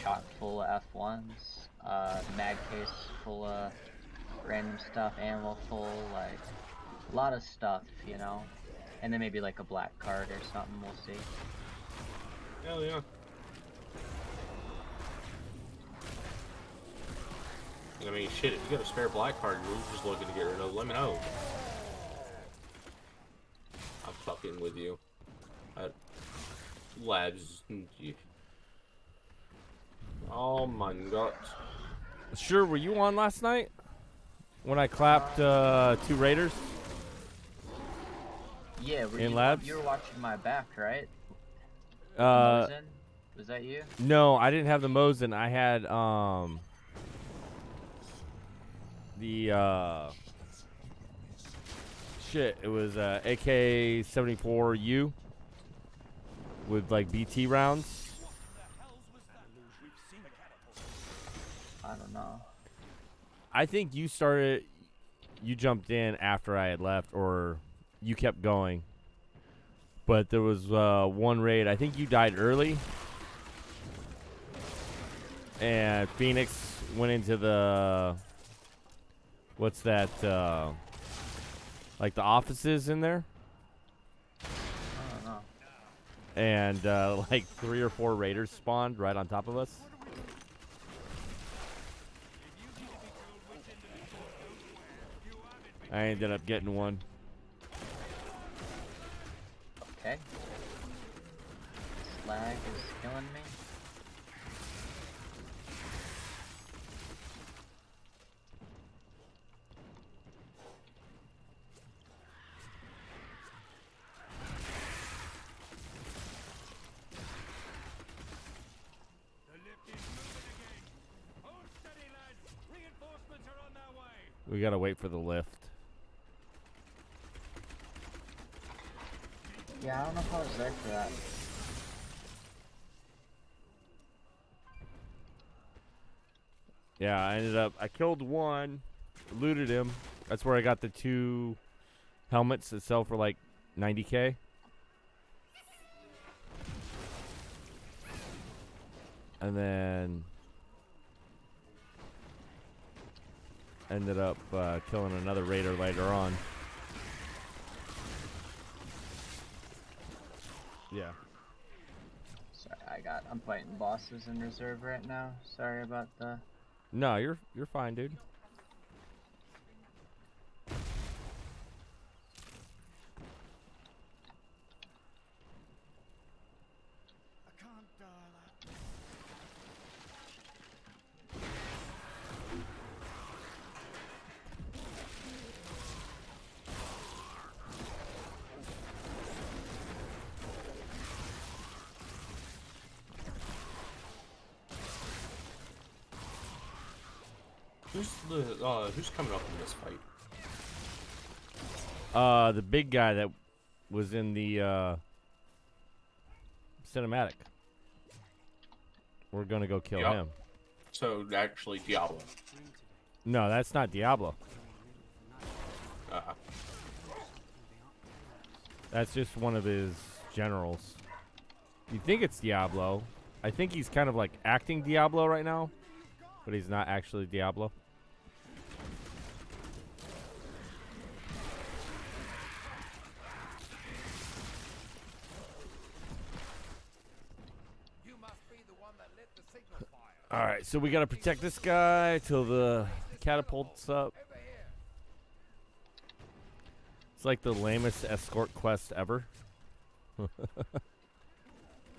chock full of F1s, mag case full of random stuff, ammo full, like, a lot of stuff, you know? And then maybe like a black card or something, we'll see. Hell yeah. I mean, shit, if you got a spare black card you're just looking to get rid of, let me know. I'm fucking with you. Labs. Oh my god. Sure, were you on last night? When I clapped 2 raiders? Yeah, in labs? You were watching my back, right? Was that you? No, I didn't have the Mosin. I had the shit. It was AK-74U with like BT rounds. I don't know. I think you jumped in after I had left, or you kept going. But there was one raid. I think you died early. And Phoenix went into the... What's that? like the offices in there, I don't know. and like 3 or 4 raiders spawned right on top of us. I ended up getting one. Okay. Slag is killing me. We gotta wait for the lift. Yeah, I don't know if I was there for that. Yeah, I killed one, looted him. That's where I got the 2 helmets that sell for like 90K. And then ended up killing another raider later on. Yeah. Sorry, I'm fighting bosses in reserve right now. Sorry about the... No, you're fine, dude. I can't die like Who's coming up in this fight? The big guy that was in the cinematic. We're gonna go kill him. So actually, Diablo. No, that's not Diablo. That's just one of his generals. You think it's Diablo. I think he's kind of like acting Diablo right now, but he's not actually Diablo. you must be the one that lit the signal fire. All right, so we gotta protect this guy till the catapult's up. Over here. It's like the lamest escort quest ever.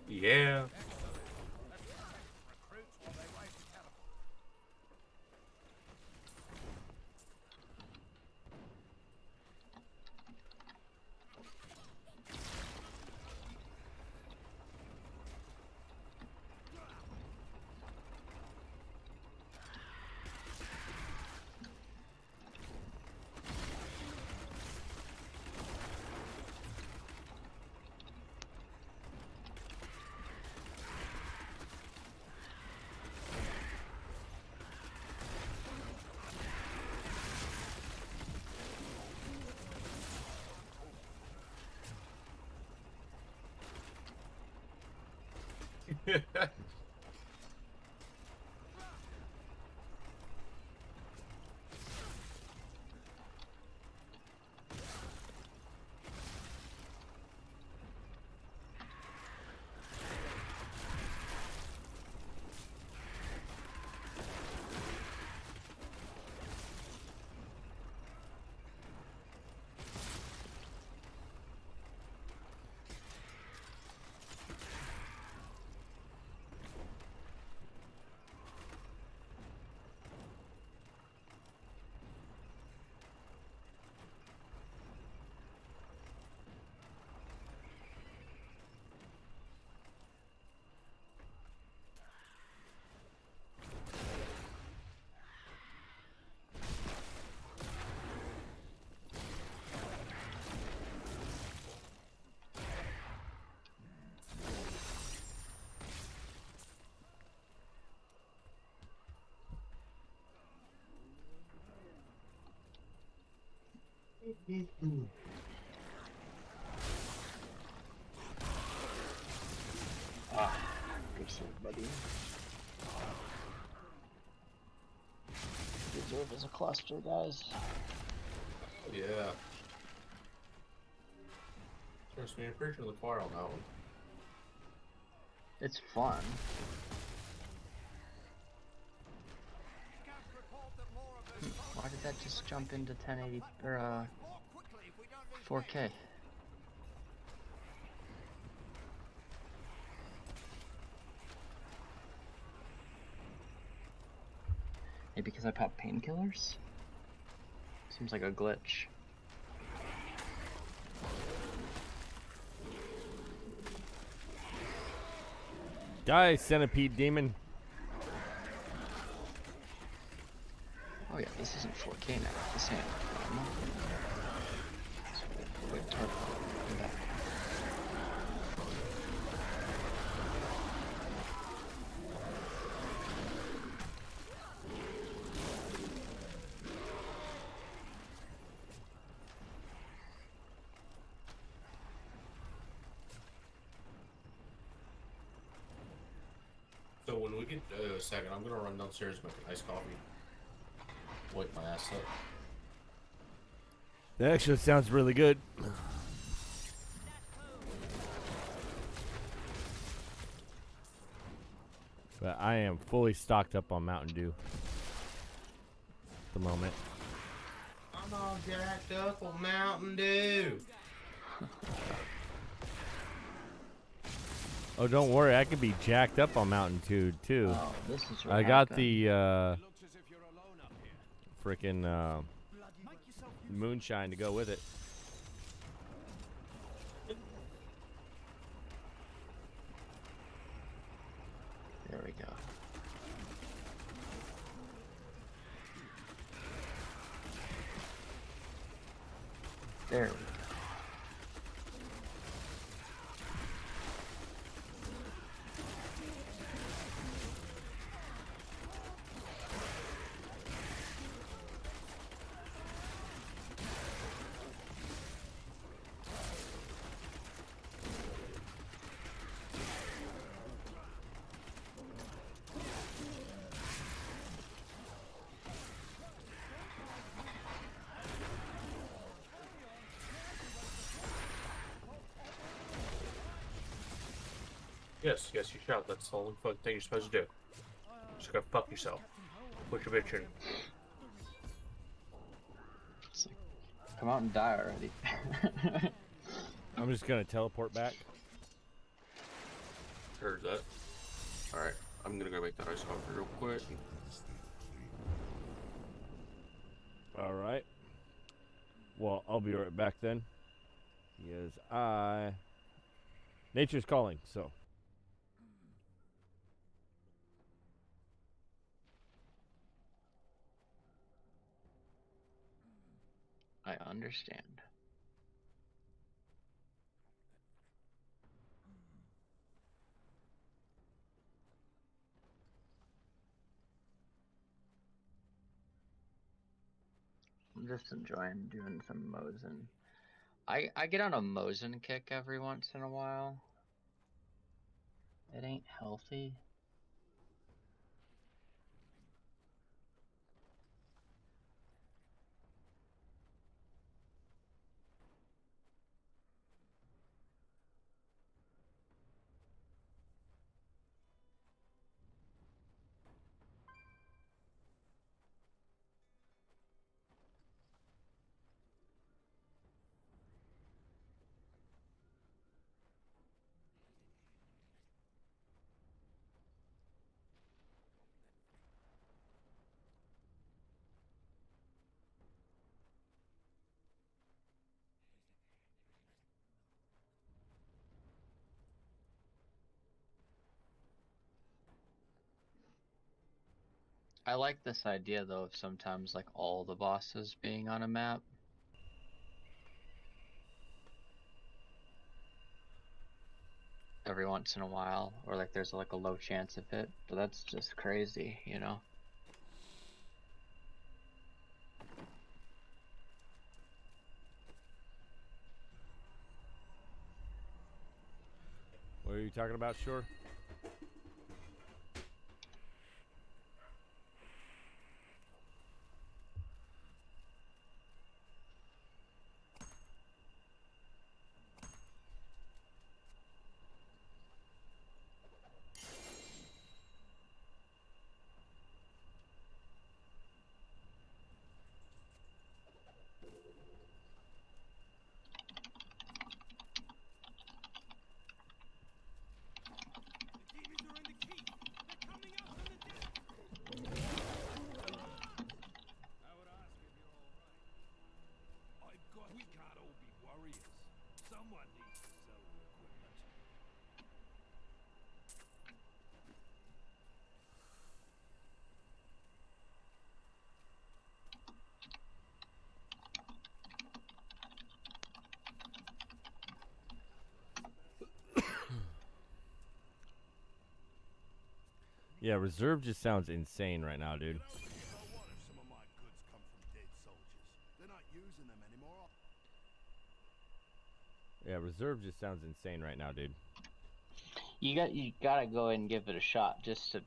Yeah. Recruits while they raise the catapult. Good shit, buddy. Reserve is a cluster, guys. Yeah. Trust me, I'm preaching to the choir on that one. It's fun. Why did that just jump into 1080 or 4K? Maybe because I popped painkillers? Seems like a glitch. Die, centipede demon. Oh yeah, this isn't 4K now. This ain't normal. Wait, tarkov. Come back. So when we get a second, I'm gonna run downstairs and make an iced coffee. Wake my ass up. That actually sounds really good. But I am fully stocked up on Mountain Dew at the moment. I'm all jacked up on Mountain Dew. Oh, don't worry. I could be jacked up on Mountain Dew too. Oh, this is what I got happened. the freaking moonshine to go with it. There we go. There we go. Yes, yes, you shall. That's the only fucking thing you're supposed to do. Just go fuck yourself. Put your bitch in. It's like, come out and die already. I'm just gonna teleport back. Heard that. Alright, I'm gonna go make that iced coffee real quick. Alright. Well, I'll be right back then. Because nature's calling, so. I understand. I'm just enjoying doing some Mosin. I get on a Mosin kick every once in a while. It ain't healthy. I like this idea though of sometimes like all the bosses being on a map. Every once in a while, or like there's like a low chance of it, but that's just crazy, you know? What are you talking about, Shore? Yeah, reserve just sounds insane right now, dude. You know what if some of my goods come from dead soldiers? They're not using them anymore. Yeah, reserve just sounds insane right now, dude. You gotta go and give it a shot just to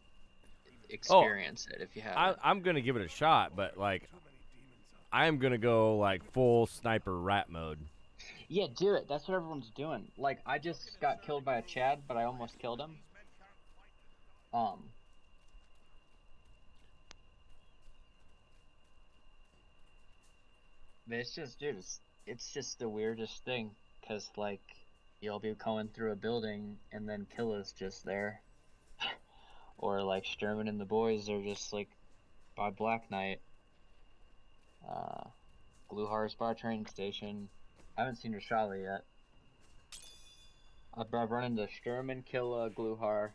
experience it if you haven't. I'm gonna give it a shot, but like, I'm gonna go like full sniper rat mode. Yeah, do it. That's what everyone's doing. Like, I just got killed by a Chad, but I almost killed him. But it's just, dude, it's just the weirdest thing, cause like, you'll be going through a building and then Killa's just there, or like Sturman and the boys are just like by Black Knight, Gluhar's bar train station. I haven't seen Rashala yet. I've run into Sturman, Killa, Gluhar.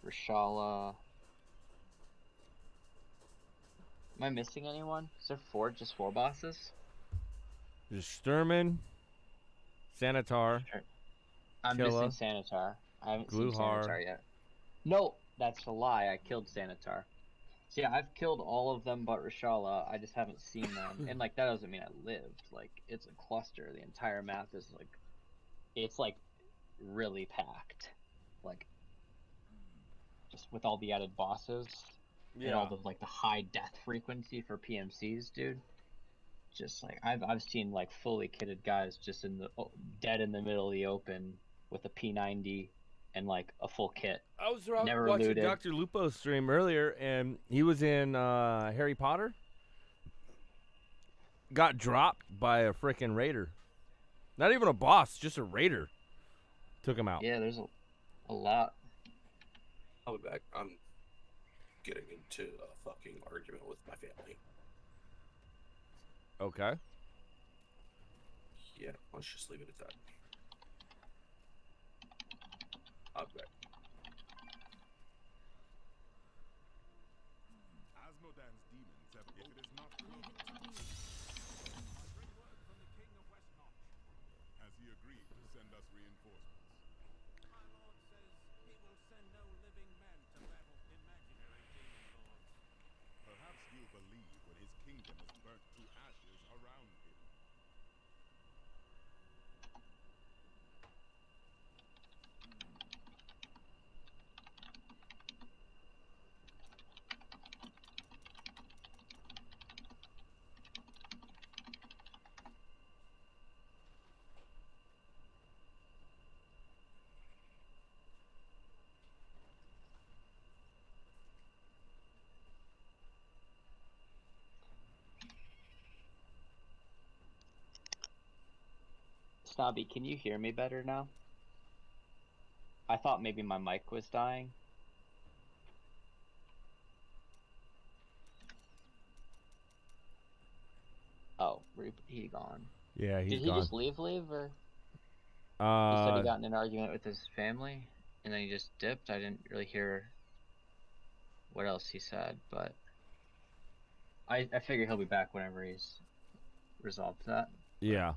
Rashala. Am I missing anyone? Is there just four bosses? There's Sturman, Sanitar. I'm Killa, missing Sanitar. I haven't seen Gluhar. Sanitar yet. No, that's a lie. I killed Sanitar. So yeah, I've killed all of them but Rashala. I just haven't seen them. And like, that doesn't mean I lived. Like, it's a cluster. The entire map is like, it's like really packed. Like, just with all the added bosses. Yeah. And all the like the high death frequency for PMCs, dude. Just like I've seen like fully kitted guys just dead in the middle of the open with a P90 and like a full kit. I was Never watching looted. Dr. Lupo's stream earlier, and he was in Harry Potter. Got dropped by a freaking raider. Not even a boss, just a raider. Took him out. Yeah, there's a lot. I'll be back. I'm getting into a fucking argument with my family. Okay. Yeah, let's just leave it at that. I'll be back. Asmodan's demons have if it is not Leave it to me. I bring word from the King of West Notch. has he agreed to send us reinforcements. My lord says he will send no living men to battle imaginary demon lords. Perhaps he'll believe when his kingdom is burnt to ashes around him. Snobby, can you hear me better now? I thought maybe my mic was dying. Oh, he gone. Yeah, he's Did he gone. just leave, or? He said he got in an argument with his family, and then he just dipped. I didn't really hear what else he said, but I figure he'll be back whenever he's resolved that. Yeah.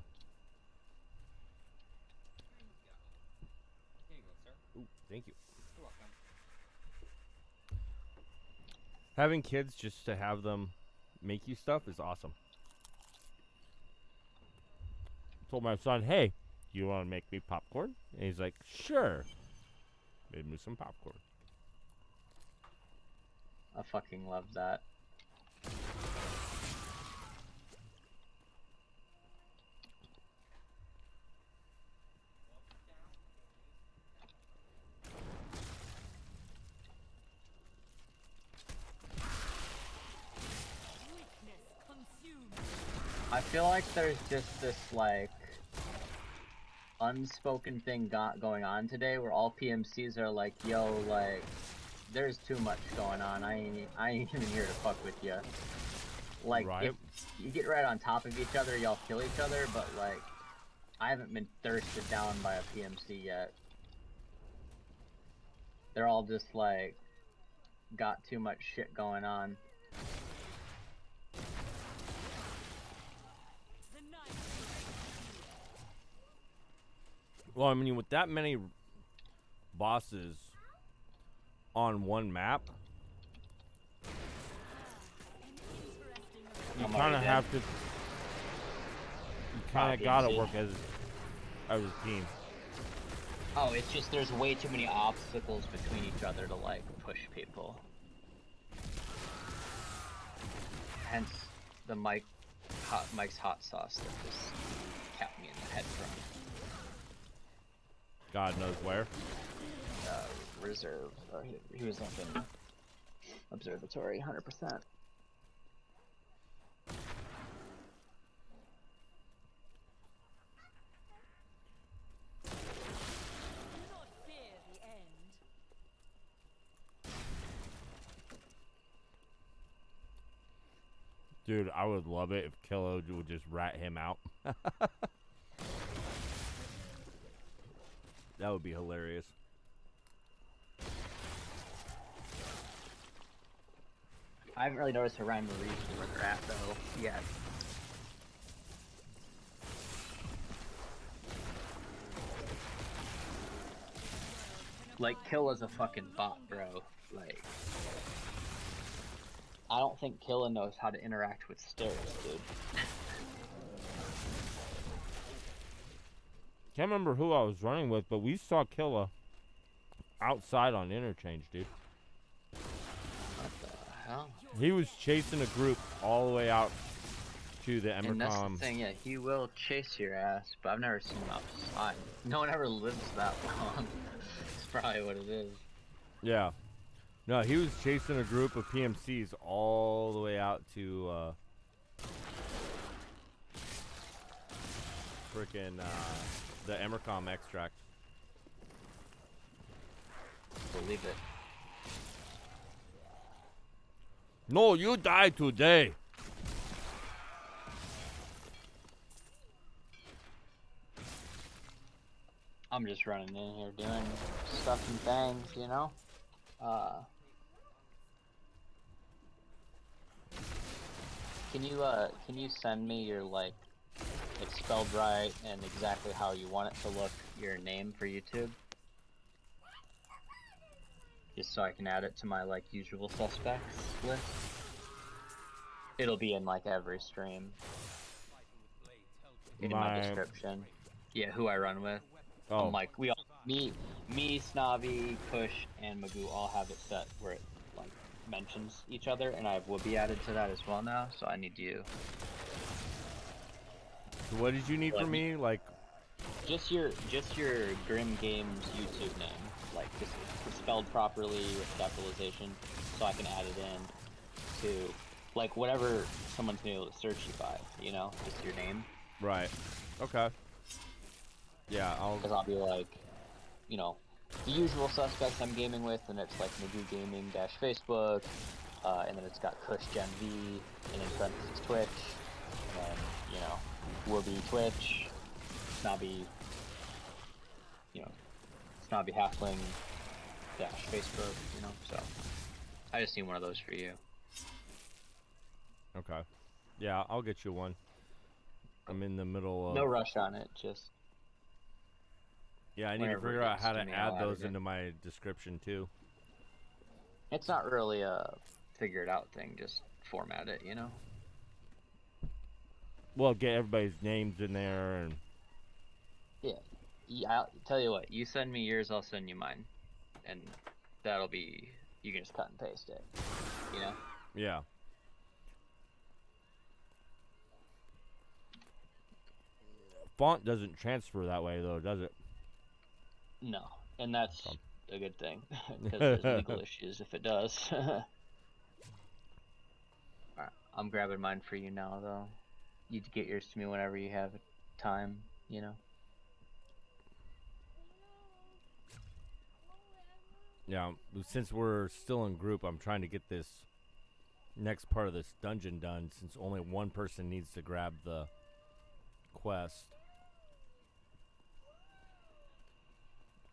Here you go, sir. Ooh, thank you. You're welcome. Having kids just to have them make you stuff is awesome. Told my son, hey, you want to make me popcorn? And he's like, sure. Made me some popcorn. I fucking love that. I feel like there's just this like unspoken thing going on today where all PMCs are like, yo, like, there's too much going on. I ain't even here to fuck with you. Like, right. If you get right on top of each other, y'all kill each other, but like, I haven't been thirsted down by a PMC yet. They're all just like, got too much shit going on. Well, I mean, with that many bosses on one map, you kind of have to. You kind of gotta work as a team. Oh, it's just there's way too many obstacles between each other to like push people. Hence the Mike's hot sauce that just kept me in the head from. God knows where. Reserve. Or he was up in observatory, 100%. Dude, I would love it if Kilo would just rat him out. That would be hilarious. I haven't really noticed a rhyme or reason where they're at though yet. Like, Killa's a fucking bot, bro. Like, I don't think Killa knows how to interact with stairs, dude. Can't remember who I was running with, but we saw Killa outside on interchange, dude. What the hell? He was chasing a group all the way out to the Emercom. And that's the thing, yeah, he will chase your ass, but I've never seen him outside. No one ever lives that long. That's probably what it is. Yeah. No, he was chasing a group of PMCs all the way out to frickin' the Emercom extract. Believe it. No, you die today. I'm just running in here doing stuff and things, you know? Can you send me your, like, it's spelled right and exactly how you want it to look, your name for YouTube? Just so I can add it to my, like, usual suspects list. It'll be in, like, every stream. In my description. Yeah, who I run with. Oh. I'm like, we all, me, Snobby, Push, and Magoo all have it set where it, like, mentions each other, and I have Whoopi added to that as well now, so I need you. So what did you need from me? Like, just your Grim Games YouTube name, like just spelled properly with capitalization, so I can add it in to, like, whatever someone's gonna be able to search you by, you know, just your name. Right. Okay. Yeah, Because I'll be like, you know, the usual suspects I'm gaming with, and it's like Magoo Gaming - Facebook, and then it's got Kush Gen V, and in parentheses Twitch, and then, you know, Whoopi Twitch, Snobby, you know, Snobby Halfling - Facebook, you know, so I just need one of those for you. Okay. Yeah, I'll get you one. I'm in the middle of... No rush on it, just... Yeah, I need to figure out how to add those into my description, too. It's not really a figure-it-out thing, just format it, you know? Well, get everybody's names in there, and... Yeah, I'll tell you what, you send me yours, I'll send you mine. And that'll be... You can just cut and paste it, you know? Yeah. Font doesn't transfer that way, though, does it? No, and that's a good thing, because there's legal issues if it does. Alright, I'm grabbing mine for you now, though. You get yours to me whenever you have time, you know? Yeah, since we're still in group, I'm trying to get this next part of this dungeon done, since only one person needs to grab the quest.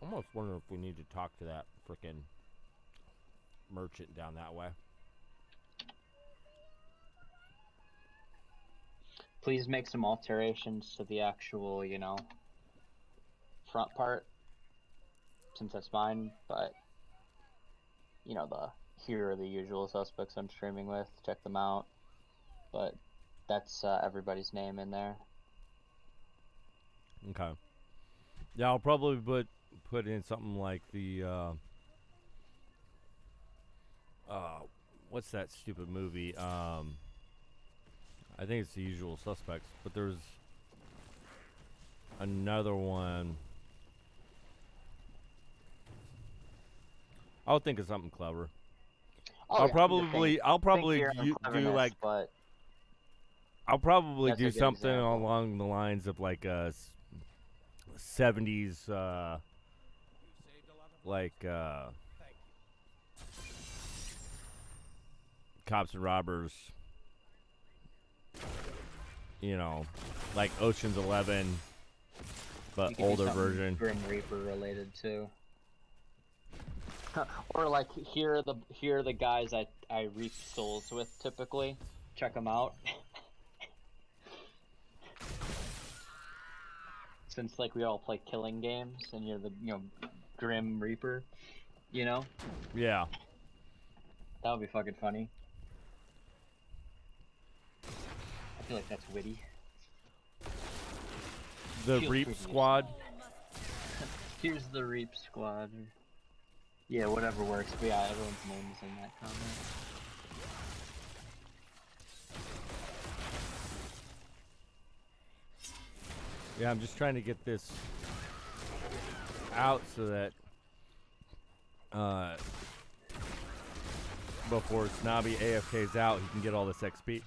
Almost wondering if we need to talk to that frickin' merchant down that way. Please make some alterations to the actual, you know, front part, since that's mine, but you know, here are the usual suspects I'm streaming with. Check them out. But that's everybody's name in there. Okay. Yeah, I'll probably put in something like the what's that stupid movie? I think it's The Usual Suspects, but there's another one. I'll think of something clever. Oh, I'll yeah, probably here on do cleverness, like but I'll probably that's a do good something example. along the lines of like 70s like cops and robbers, you know, like Ocean's 11 but you could do older something version. Grim Reaper related too. Or like here are the guys I reap souls with typically. Check them out. Since like we all play killing games and you're the Grim Reaper, you know? Yeah. That would be fucking funny. I feel like that's witty. The Feels Reap pretty Squad. Here's the Reap Squad. Yeah, whatever works. But yeah, everyone's name is in that comment. Yeah, I'm just trying to get this out so that before Snobby AFK's out, he can get all this XP.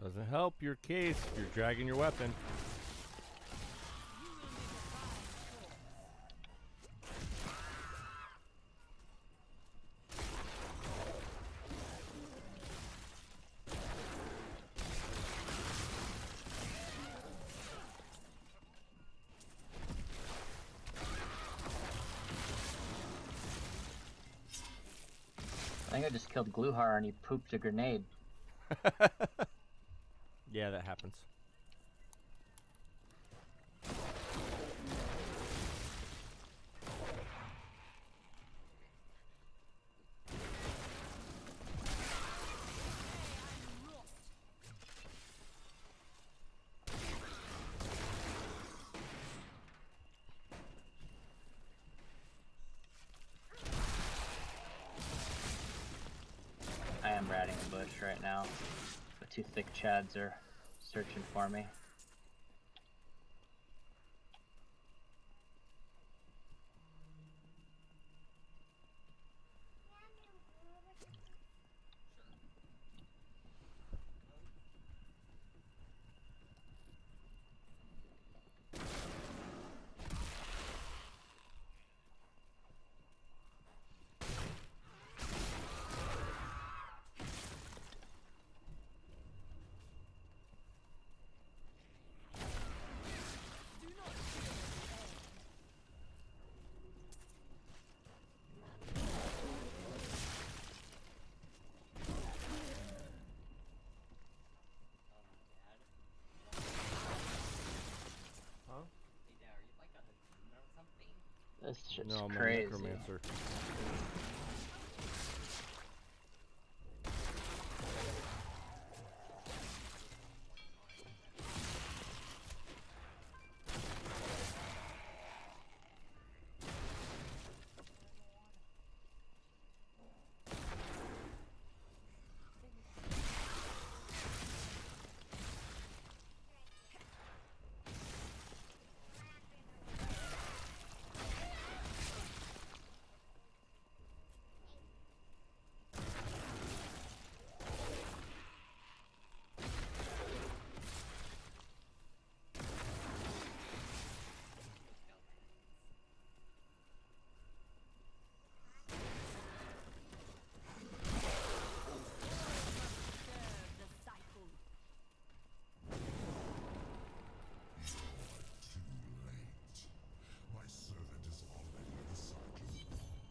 Doesn't help your case if you're dragging your weapon. I think I just killed Gluhar and he pooped a grenade. Yeah, that happens. I am ratting a bush right now. The two thick chads are searching for me. This shit's No, I'm a crazy. necromancer. My servant is already inside your walls.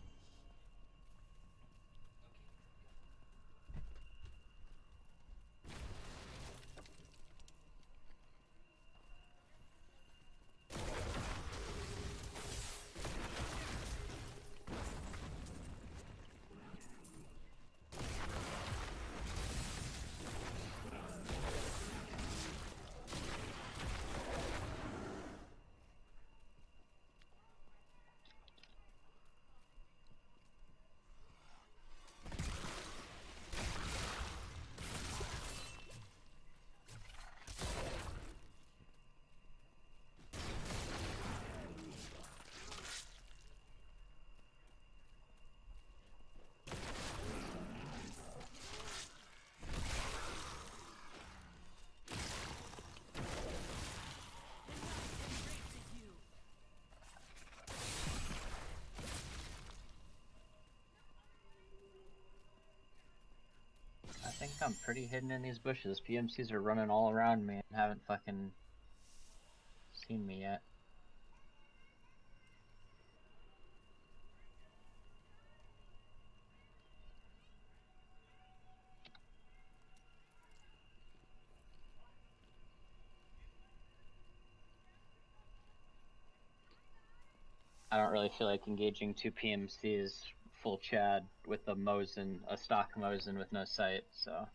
I think I'm pretty hidden in these bushes. PMCs are running all around me and haven't fucking seen me yet. I don't really feel like engaging two PMCs full Chad with a Mosin, a stock Mosin with no sight, so.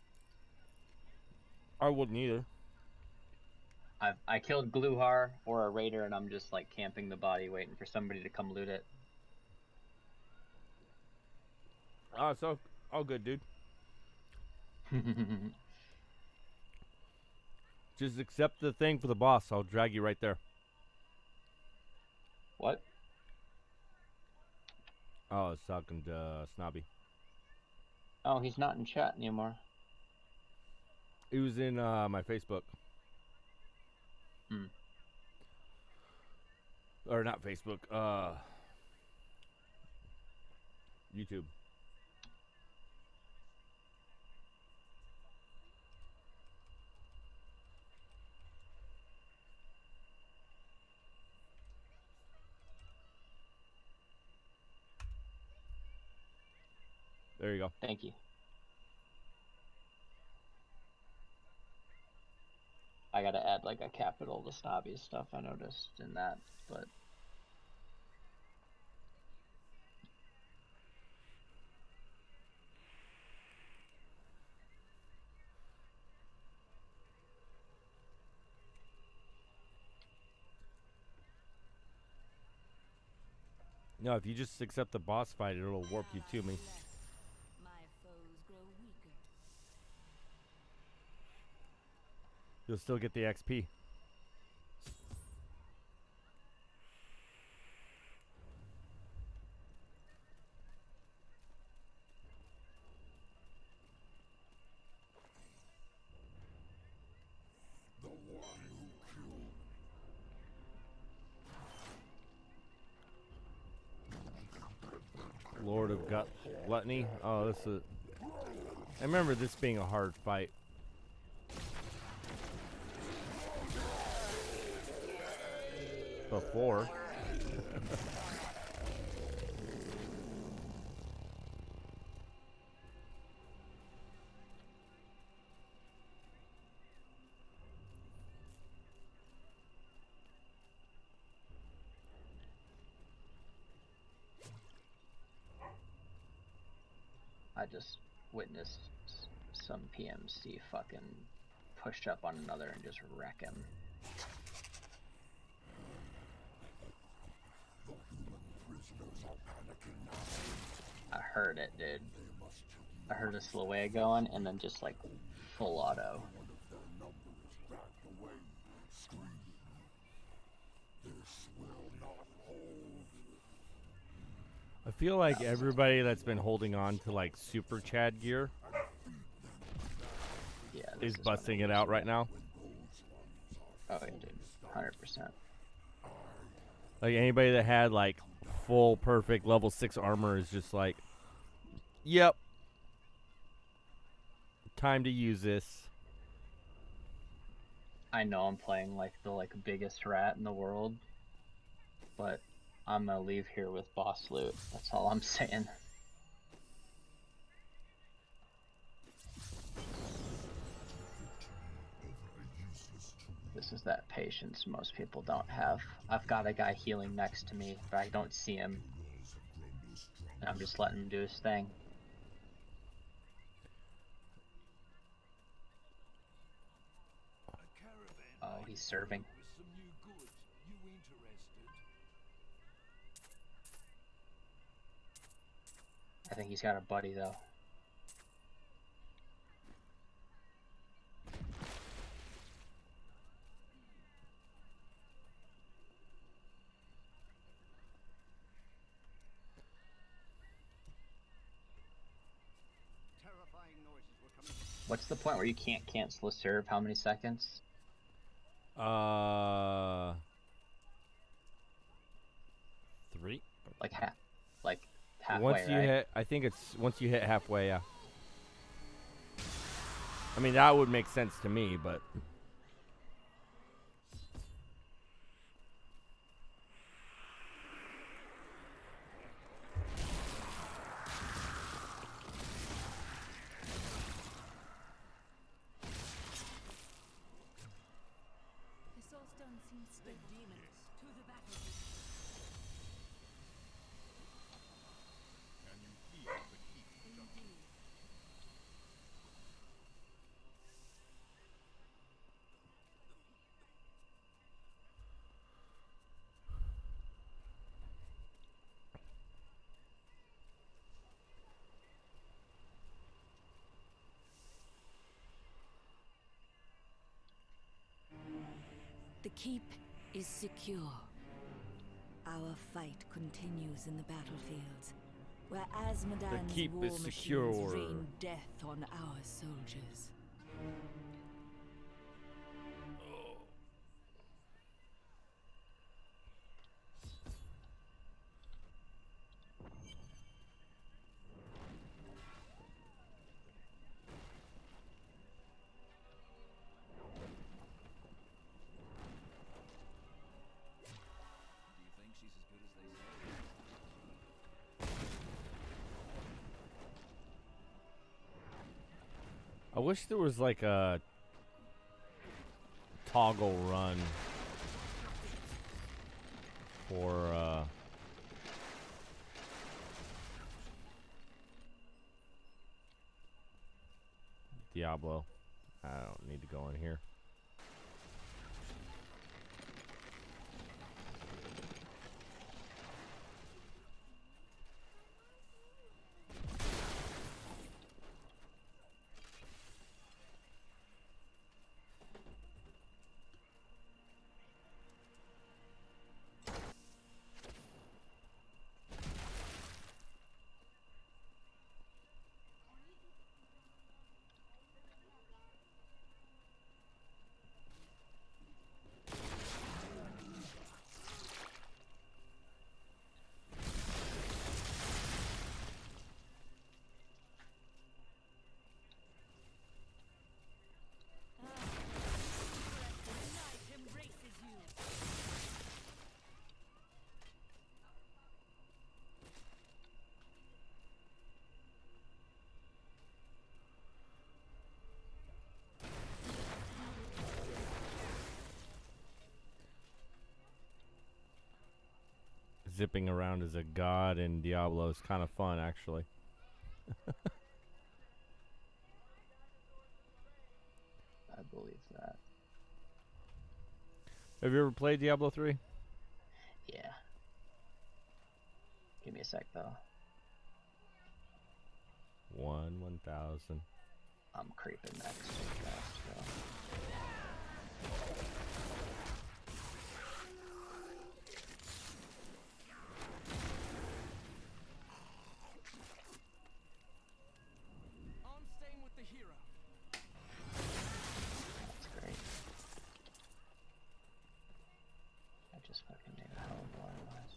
I wouldn't either. I killed Gluhar or a Raider and I'm just like camping the body waiting for somebody to come loot it. Oh, so all good, dude. Just accept the thing for the boss. I'll drag you right there. What? Oh, I was talking to Snobby. Oh, he's not in chat anymore. He was in my Facebook. Hmm. Or not Facebook. YouTube. There you go. Thank you. I gotta add like a capital to Snobby's stuff, I noticed in that, but No, if you just accept the boss fight, it'll warp you to me. My foes grow weaker. You'll still get the XP. The one who killed. Lord of Gluttony. Oh, this is. I remember this being a hard fight. Before. I just witnessed some PMC fucking push up on another and just wreck him. I heard it, dude. I heard a slow going and then just like full auto. I feel like everybody that's been holding on to like super Chad gear is busting it out right now. Oh yeah, dude, 100%. Like anybody that had like full perfect level 6 armor is just like, yep, time to use this. I know I'm playing like the biggest rat in the world, but I'm gonna leave here with boss loot. That's all I'm saying. This is that patience most people don't have. I've got a guy healing next to me, but I don't see him. And I'm just letting him do his thing. Oh, he's serving. I think he's got a buddy though. What's the point where you can't cancel a serve? How many seconds? 3. Like halfway. Once you right? hit, I think it's once you hit halfway. Yeah. I mean that would make sense to me, but. The soulstone seems stable. The demons to the battle. Can you feel the heat? Indeed. The keep is secure. Our fight continues in the battlefields, where Asmodan's keep war is machines secure. rain death on our soldiers. Do you think she's as good as they say? I wish there was like a toggle run for Diablo. I don't need to go in here. Zipping around as a god in Diablo is kind of fun, actually. believe that. Have you ever played Diablo 3? Yeah. Give me a sec though. 1,000. I'm creeping next so fast, though. I'm staying with the hero. That's great. I just fucking made a hell of a lot of noise.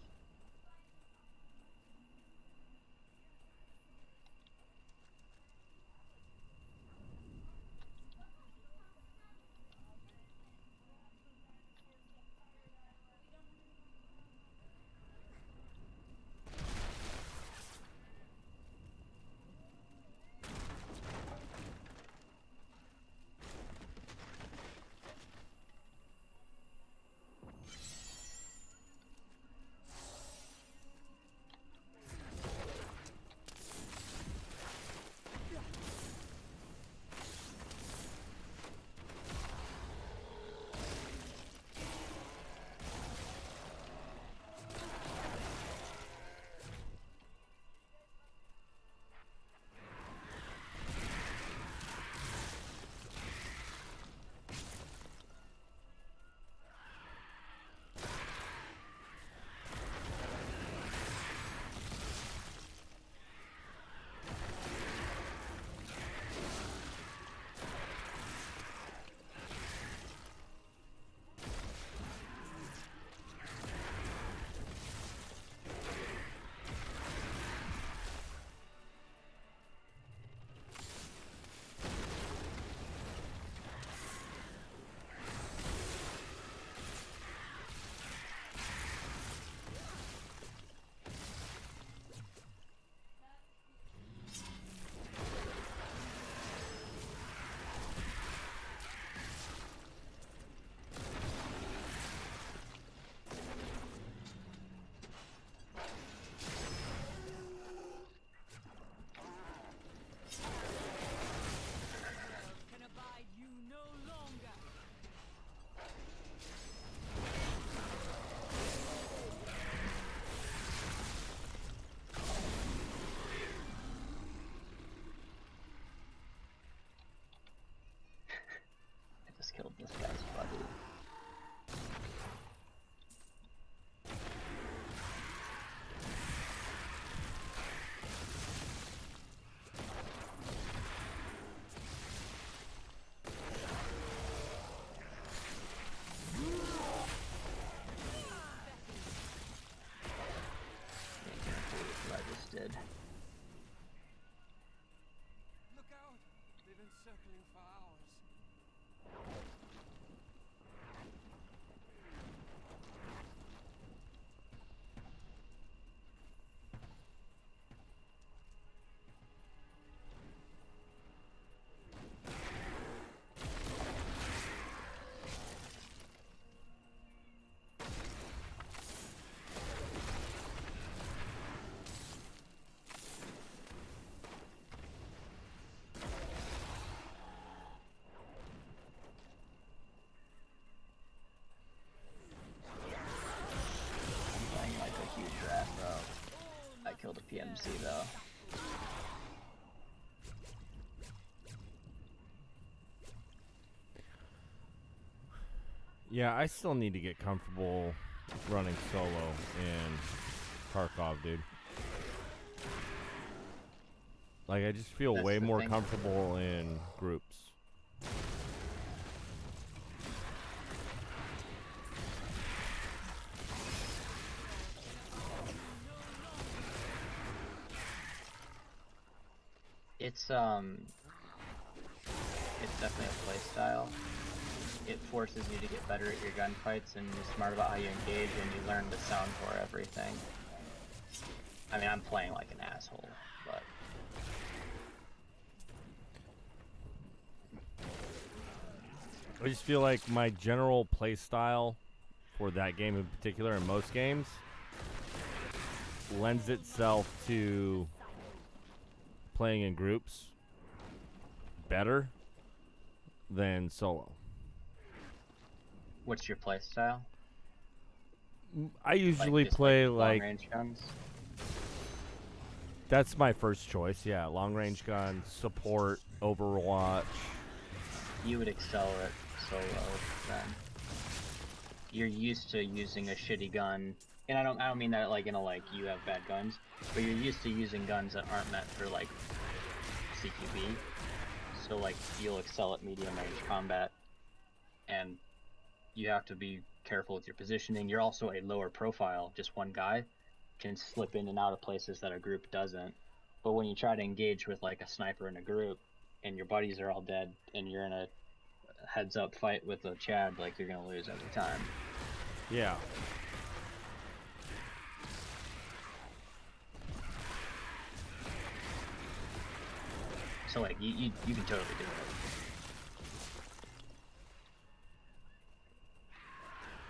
Can abide you no longer. I just killed this guy's buddy. What I just did. Look out! They've been circling for hours. I'm playing like a huge rat, bro. I killed a PMC though. Yeah, I still need to get comfortable running solo in Tarkov, dude. Like, I just feel That's way the more thing. comfortable in groups. It's definitely a play style. It forces you to get better at your gunfights, and you're smart about how you engage, and you learn to sound for everything. I mean, I'm playing like an asshole, but I just feel like my general play style for that game in particular, and most games, lends itself to playing in groups better. than solo. What's your play style? I usually just, play long like range guns. that's my first choice. Yeah, long range gun, support, Overwatch. You would excel at solo then. You're used to using a shitty gun, and I don't mean that like in a like you have bad guns, but you're used to using guns that aren't meant for like CQB. So like you'll excel at medium range combat, and you have to be careful with your positioning. You're also a lower profile, just one guy can slip in and out of places that a group doesn't. But when you try to engage with like a sniper in a group, and your buddies are all dead, and you're in a heads-up fight with a Chad, like you're gonna lose every time. Yeah. So like you can totally do it.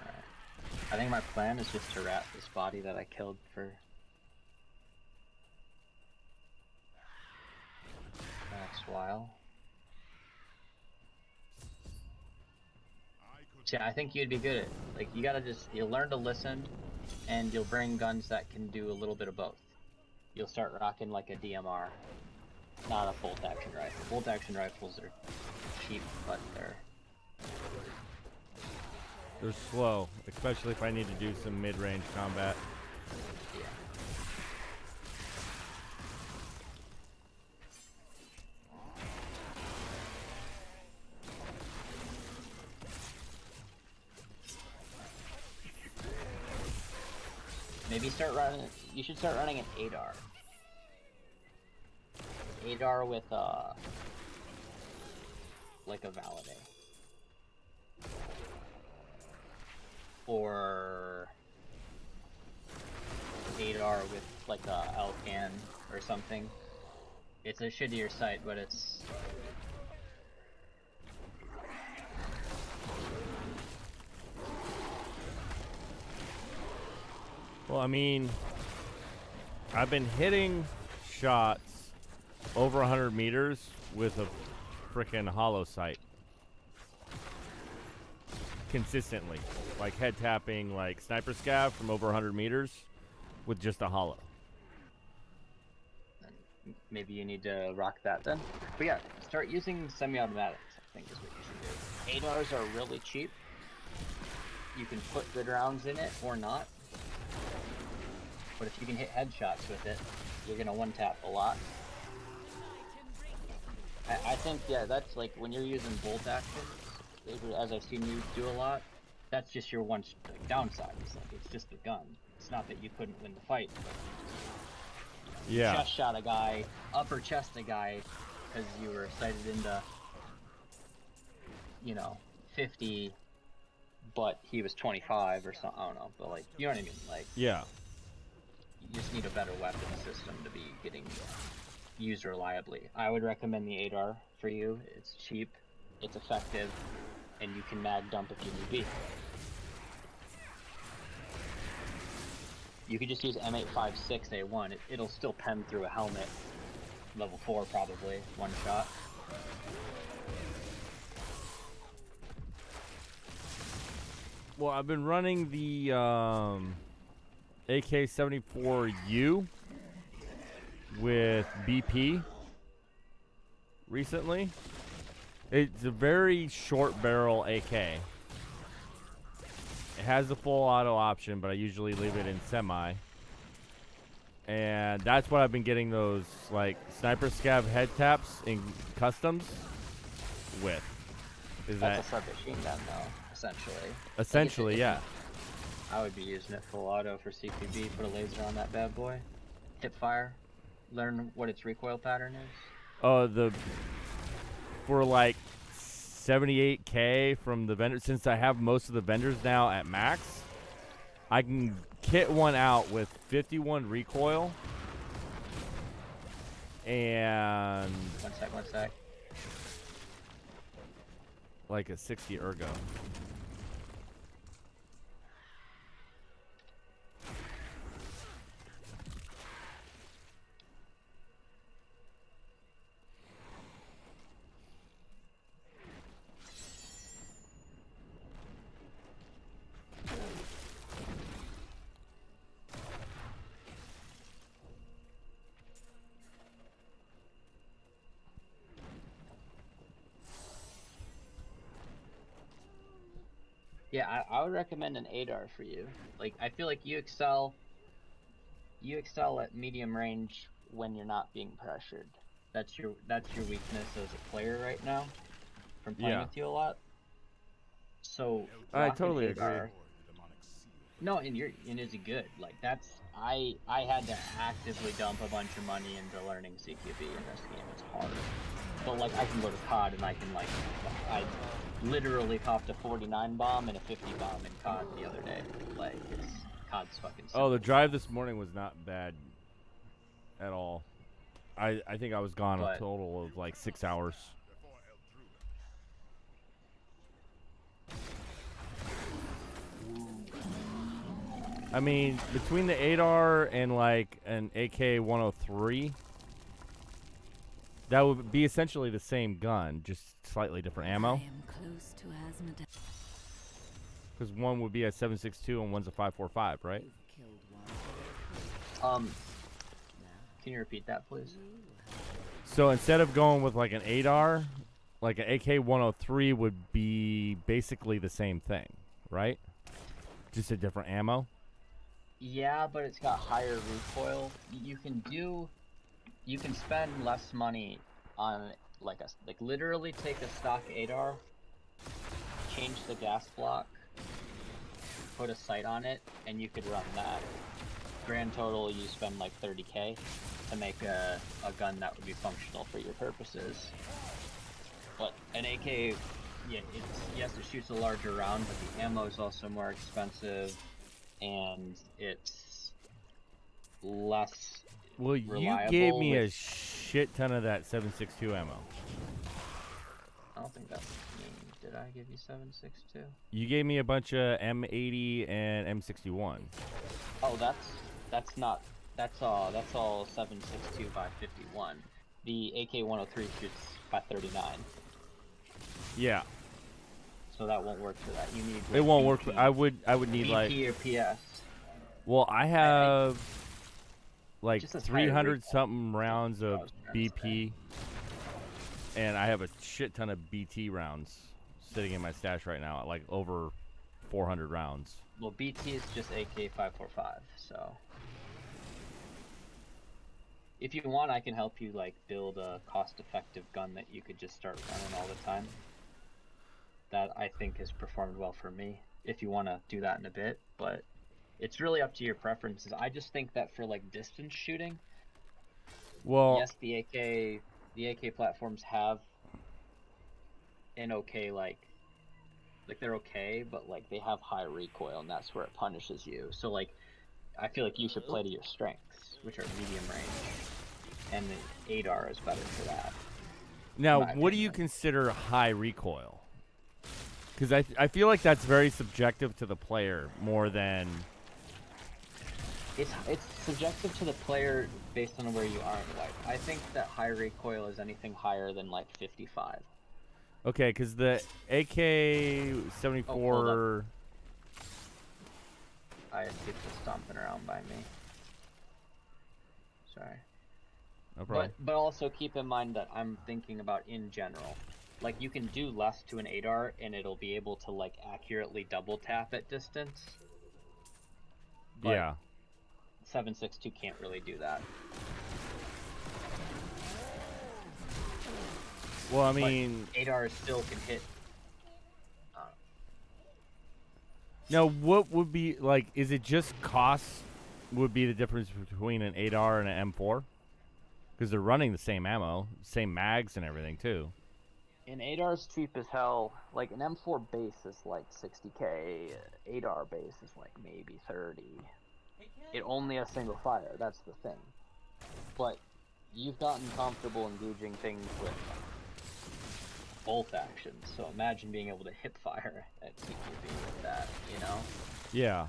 Alright. I think my plan is just to wrap this body that I killed for the next while. See, I think you'd be good at, like, you'll learn to listen, and you'll bring guns that can do a little bit of both. You'll start rocking like a DMR, not a bolt action rifle. Bolt action rifles are cheap, but they're slow, especially if I need to do some mid-range combat. yeah. Maybe you should start running an ADAR. ADAR with like a Validate. Or ADAR with like a Alcan or something. It's a shittier sight, but it's Well, I mean, I've been hitting shots over 100 meters with a frickin' hollow sight. Consistently. Like head tapping, like sniper scav from over 100 meters with just a hollow. maybe you need to rock that then. But yeah, start using semi-automatics, I think is what you should do. ADARs are really cheap. You can put good rounds in it or not. But if you can hit headshots with it, you're gonna one-tap a lot. I think, yeah, that's like when you're using bolt actions, as I've seen you do a lot, that's just your one downside. It's like, it's just the gun. It's not that you couldn't win the fight. But, you chest shot a guy, upper chest a guy, because you were sighted into, 50, but he was 25 or something. I don't know, but like, you know what I mean? Like, yeah. You just need a better weapon system to be getting used reliably. I would recommend the ADAR for you. It's cheap, it's effective, and you can mag dump if you need be. You could just use M856A1. It'll still pen through a helmet. Level 4 probably, one shot. Well, I've been running the AK-74U with BP recently. It's a very short barrel AK. It has the full auto option, but I usually leave it in semi. And that's what I've been getting those like sniper scav head taps in customs with. That's a submachine gun though, essentially. Essentially, yeah. I would be using it full auto for CQB, put a laser on that bad boy, hip fire, learn what its recoil pattern is. For like 78K from the vendor, since I have most of the vendors now at max, I can kit one out with 51 recoil and one sec. Like a 60 ergo. Yeah, I would recommend an ADAR for you. Like, I feel like you excel at medium range when you're not being pressured. That's your weakness as a player right now, from playing with you a lot. So I rock an totally agree. ADAR. No, and it's good. Like I had to actively dump a bunch of money into learning CQB in this game. It's hard. But like I can go to COD and I can I literally popped a 49 bomb and a 50 bomb in COD the other day. Like COD's fucking simple. Oh, the drive this morning was not bad at all. I think I was gone a total of like 6 hours. I mean, between the ADAR and like an AK-103, that would be essentially the same gun, just slightly different ammo. Because one would be a 7.62 and one's a 5.45, right? Can you repeat that, please? So instead of going with like an ADAR, like an AK-103 would be basically the same thing, right? Just a different ammo. Yeah, but it's got higher recoil. You can spend less money on like literally take a stock ADAR, change the gas block, put a sight on it, and you could run that. Grand total, you spend like 30k to make a gun that would be functional for your purposes. But an AK, yes, it shoots a larger round, but the ammo is also more expensive, and it's less reliable. You gave me a shit ton of that 7.62 ammo. I don't think that's me. Did I give you 7.62? You gave me a bunch of M80 and M61. Oh, that's all 7.62 by 51. The AK-103 shoots by 39. Yeah. So that won't work for that. You need. It won't work. I would need BP like. or PS. Well, I have like Just as 300 something rounds of BP, and I have a shit ton of BT rounds sitting in my stash right now, at like over 400 rounds. Well, BT is just AK-545, so if you want, I can help you like build a cost-effective gun that you could just start running all the time. That I think has performed well for me. If you want to do that in a bit, but it's really up to your preferences. I just think that for like distance shooting, well, yes, the AK platforms have an okay like they're okay, but like they have high recoil, and that's where it punishes you. So like, I feel like you should play to your strengths, which are medium range, and the ADAR is better for that. Now, what do you consider high recoil? Because I feel like that's very subjective to the player more than. It's subjective to the player based on where you are in life. I think that high recoil is anything higher than like 55. Okay, because the AK-74. I have people stomping around by me. Sorry. No problem. But also keep in mind that I'm thinking about in general. Like, you can do less to an ADAR and it'll be able to like accurately double tap at distance. But yeah. 7.62 can't really do that. Well, I mean, but ADAR still can hit. Now, what would be like? Is it just cost? Would be the difference between an ADAR and an M4? Because they're running the same ammo, same mags and everything too. An ADAR's cheap as hell. Like an M4 base is like 60k. ADAR base is like maybe 30. It only has single fire. That's the thing. But you've gotten comfortable engaging things with bolt actions. So imagine being able to hip fire at CQB with that. You know? Yeah.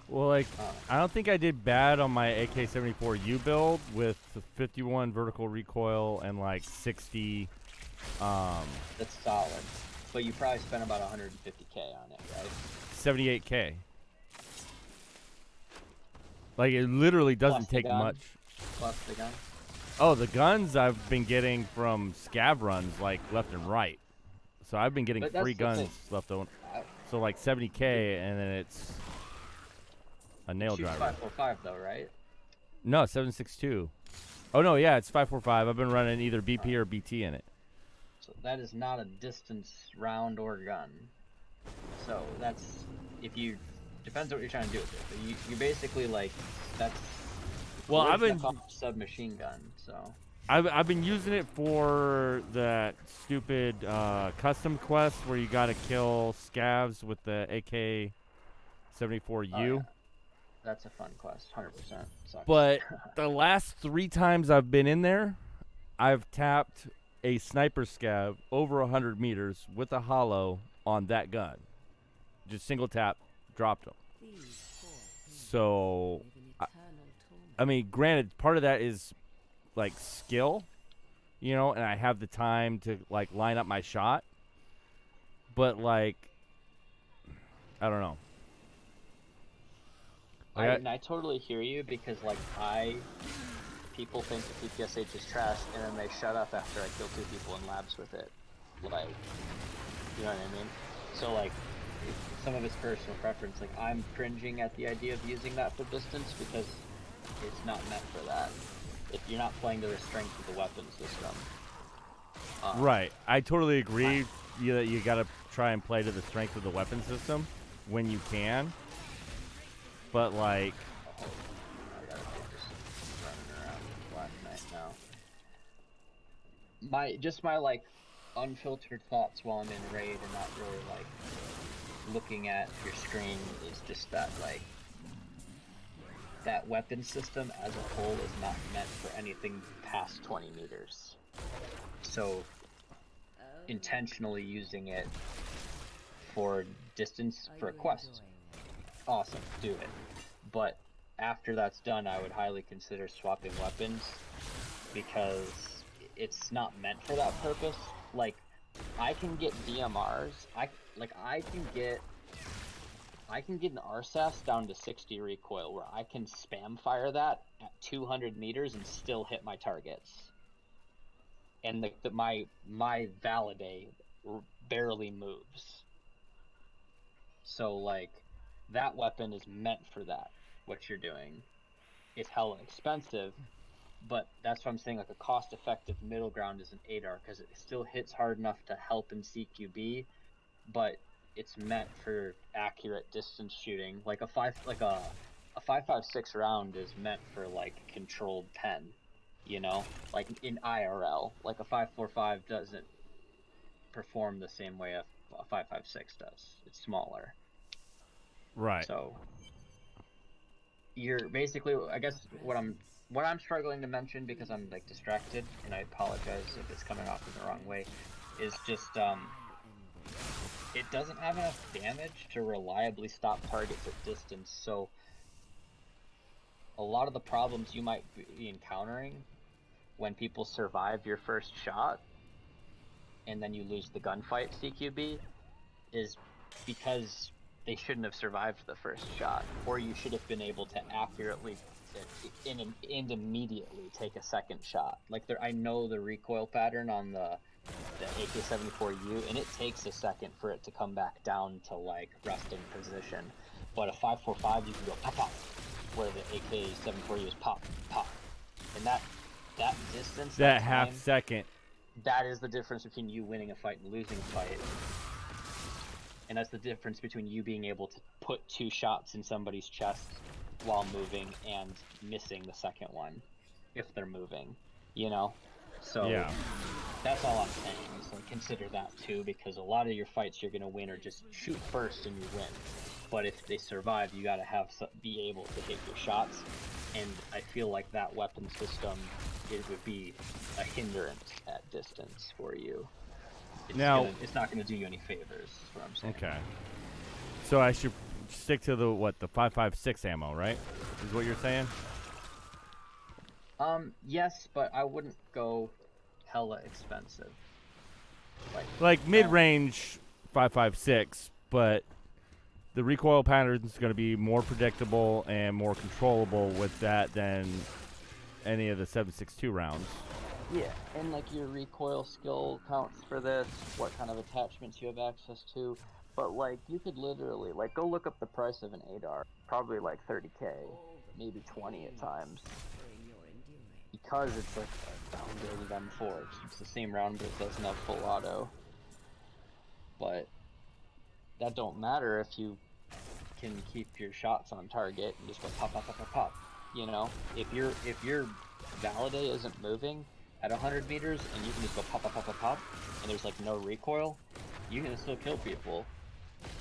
Well, like, I don't think I did bad on my AK-74U build with 51 vertical recoil and like 60. That's solid. But you probably spent about 150k on it, right? 78k. Like, it literally doesn't take much. Plus the gun? Oh, the guns I've been getting from scav runs, like, left and right. So I've been getting But that's free the guns thing. left over. I- So like 70K, and then it's a nail Shoots driver. 545 though, right? No, 762. Oh no, yeah, it's 545. I've been running either BP or BT in it. So that is not a distance round or gun. So that's if you depends what you're trying to do with it. But you basically like that's Well, I've been submachine gun. So I've been using it for that stupid custom quest where you got to kill scavs with the AK-74U. yeah. That's a fun quest, 100%. Sucks. But the last 3 times I've been in there, I've tapped a sniper scav over 100 meters with a hollow on that gun. Just single tap, dropped him. So, I mean, granted, part of that is like skill, you know, and I have the time to like line up my shot. But like, I don't know. I totally hear you because like people think the PPSH is trash and then they shut up after I kill 2 people in labs with it. Like, you know what I mean? So like, some of it's personal preference. Like I'm cringing at the idea of using that for distance because it's not meant for that. If you're not playing to the strength of the weapon system. Right. I totally agree. You got to try and play to the strength of the weapon system when you can. But like, I gotta be just running around Black Knight now. My like unfiltered thoughts while I'm in raid and not really like looking at your screen is just that like that weapon system as a whole is not meant for anything past 20 meters. So intentionally using it for distance for a quest, awesome, do it. But after that's done, I would highly consider swapping weapons because it's not meant for that purpose. Like, I can get DMRs. I can get an RSAS down to 60 recoil where I can spam fire that at 200 meters and still hit my targets. And my Validate barely moves. So like, that weapon is meant for that. What you're doing, it's hella expensive, but that's what I'm saying. Like a cost-effective middle ground is an 8R because it still hits hard enough to help in CQB, but it's meant for accurate distance shooting. Like a 5.56 round is meant for like controlled pen, you know, like in IRL. Like a 5.45 doesn't perform the same way a 5.56 does. It's smaller. right. So you're basically, I guess what I'm struggling to mention because I'm like distracted, and I apologize if it's coming off in the wrong way, is just it doesn't have enough damage to reliably stop targets at distance. So a lot of the problems you might be encountering when people survive your first shot and then you lose the gunfight CQB is because they shouldn't have survived the first shot, or you should have been able to accurately and immediately take a second shot. Like I know the recoil pattern on the AK-74U, and it takes a second for it to come back down to like resting position. But a 5.45 you can go pop pop, where the AK-74U is pop pop, and that distance, That time, half second. that is the difference between you winning a fight and losing a fight. And that's the difference between you being able to put 2 shots in somebody's chest while moving and missing the second one if they're moving, you know? So Yeah. that's all I'm saying, is like consider that too, because a lot of your fights you're going to win are just shoot first and you win. But if they survive, you got to be able to hit your shots, and I feel like that weapon system, it would be a hindrance at distance for you. It's not going to do you any favors, is what I'm saying. Okay. So I should stick to the 5.56 ammo, right? Is what you're saying? Yes, but I wouldn't go hella expensive. Like mid-range 5.56, but the recoil pattern is going to be more predictable and more controllable with that than any of the 7.62 rounds. Yeah, and like your recoil skill counts for this, what kind of attachments you have access to. But like you could literally like go look up the price of an ADAR, probably like 30K, maybe 20 at times. Because it's like a downgraded M4. It's the same round, but it doesn't have full auto. But that don't matter if you can keep your shots on target and just go pop, pop, pop, pop, pop. You know, if your Validate isn't moving at 100 meters and you can just go pop, pop, pop, pop, pop, and there's like no recoil, you can still kill people,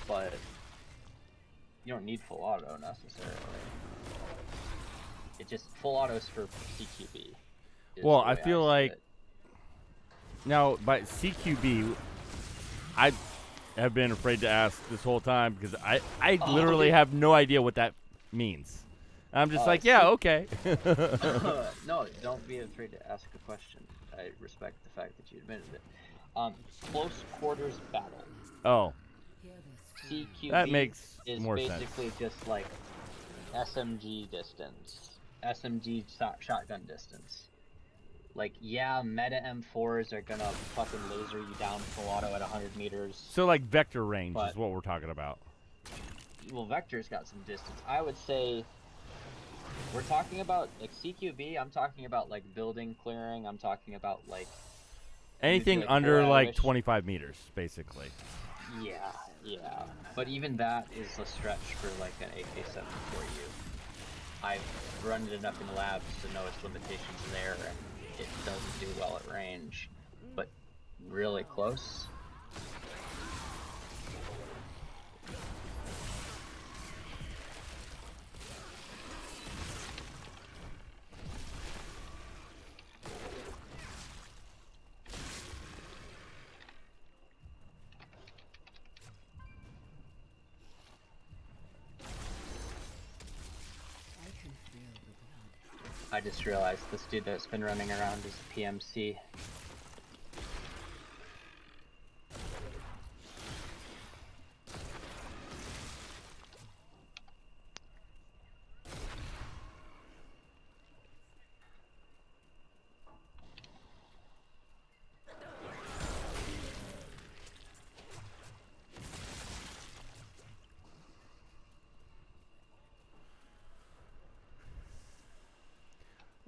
but you don't need full auto necessarily. It just full auto is for CQB. Well, I feel like now by CQB, I have been afraid to ask this whole time because I literally have no idea what that means. I'm just like, yeah, okay. No, don't be afraid to ask a question. I respect the fact that you admitted it. Close quarters battle. Oh. CQB That makes is more sense. basically just like SMG distance. SMG shotgun distance. Like, yeah, meta M4s are gonna fucking laser you down full auto at 100 meters. So like vector range is what we're talking about. Well, Vector's got some distance. I would say we're talking about like CQB. I'm talking about like building clearing. I'm talking about like anything like under like 25 meters, basically. Yeah, yeah. But even that is a stretch for like an AK-74U. I've run it enough in labs to know its limitations there, and it doesn't do well at range. But really close. I just realized this dude that's been running around is a PMC.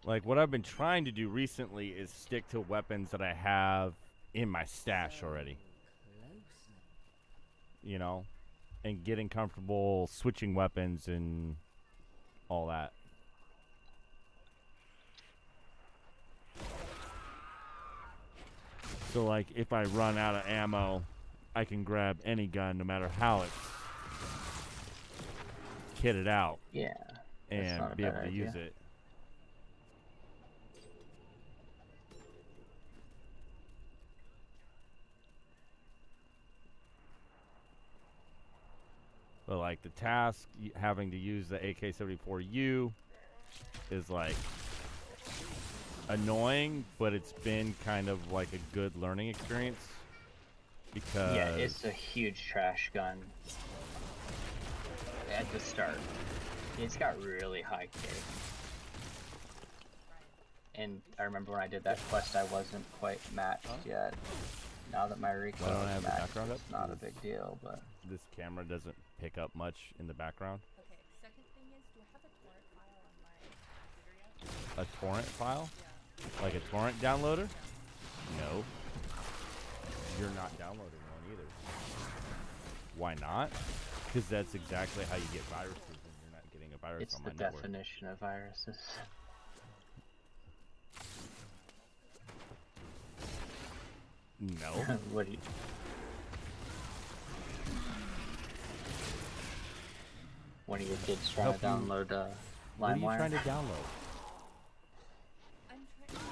Like, what I've been trying to do recently is stick to weapons that I have in my stash already. You know? And getting comfortable switching weapons and all that. So, like, if I run out of ammo, I can grab any gun, no matter how it's kitted out. Yeah. And be able to use it. But like the task having to use the AK-74U is like annoying, but it's been kind of like a good learning experience because yeah, it's a huge trash gun at the start. It's got really high K. And I remember when I did that quest, I wasn't quite matched yet. Now that my recoil is matched, it's not a big deal, but this camera doesn't pick up much in the background. Okay, second thing is, do I have a torrent file on my computer yet? A torrent file? Yeah. Like a torrent downloader? No. You're not downloading one either. Why not? Because that's exactly how you get viruses when you're not getting a virus on my network. It's the definition of viruses. No. What do you... One of your kids trying to download LimeWire? What are you trying to download? I'm trying.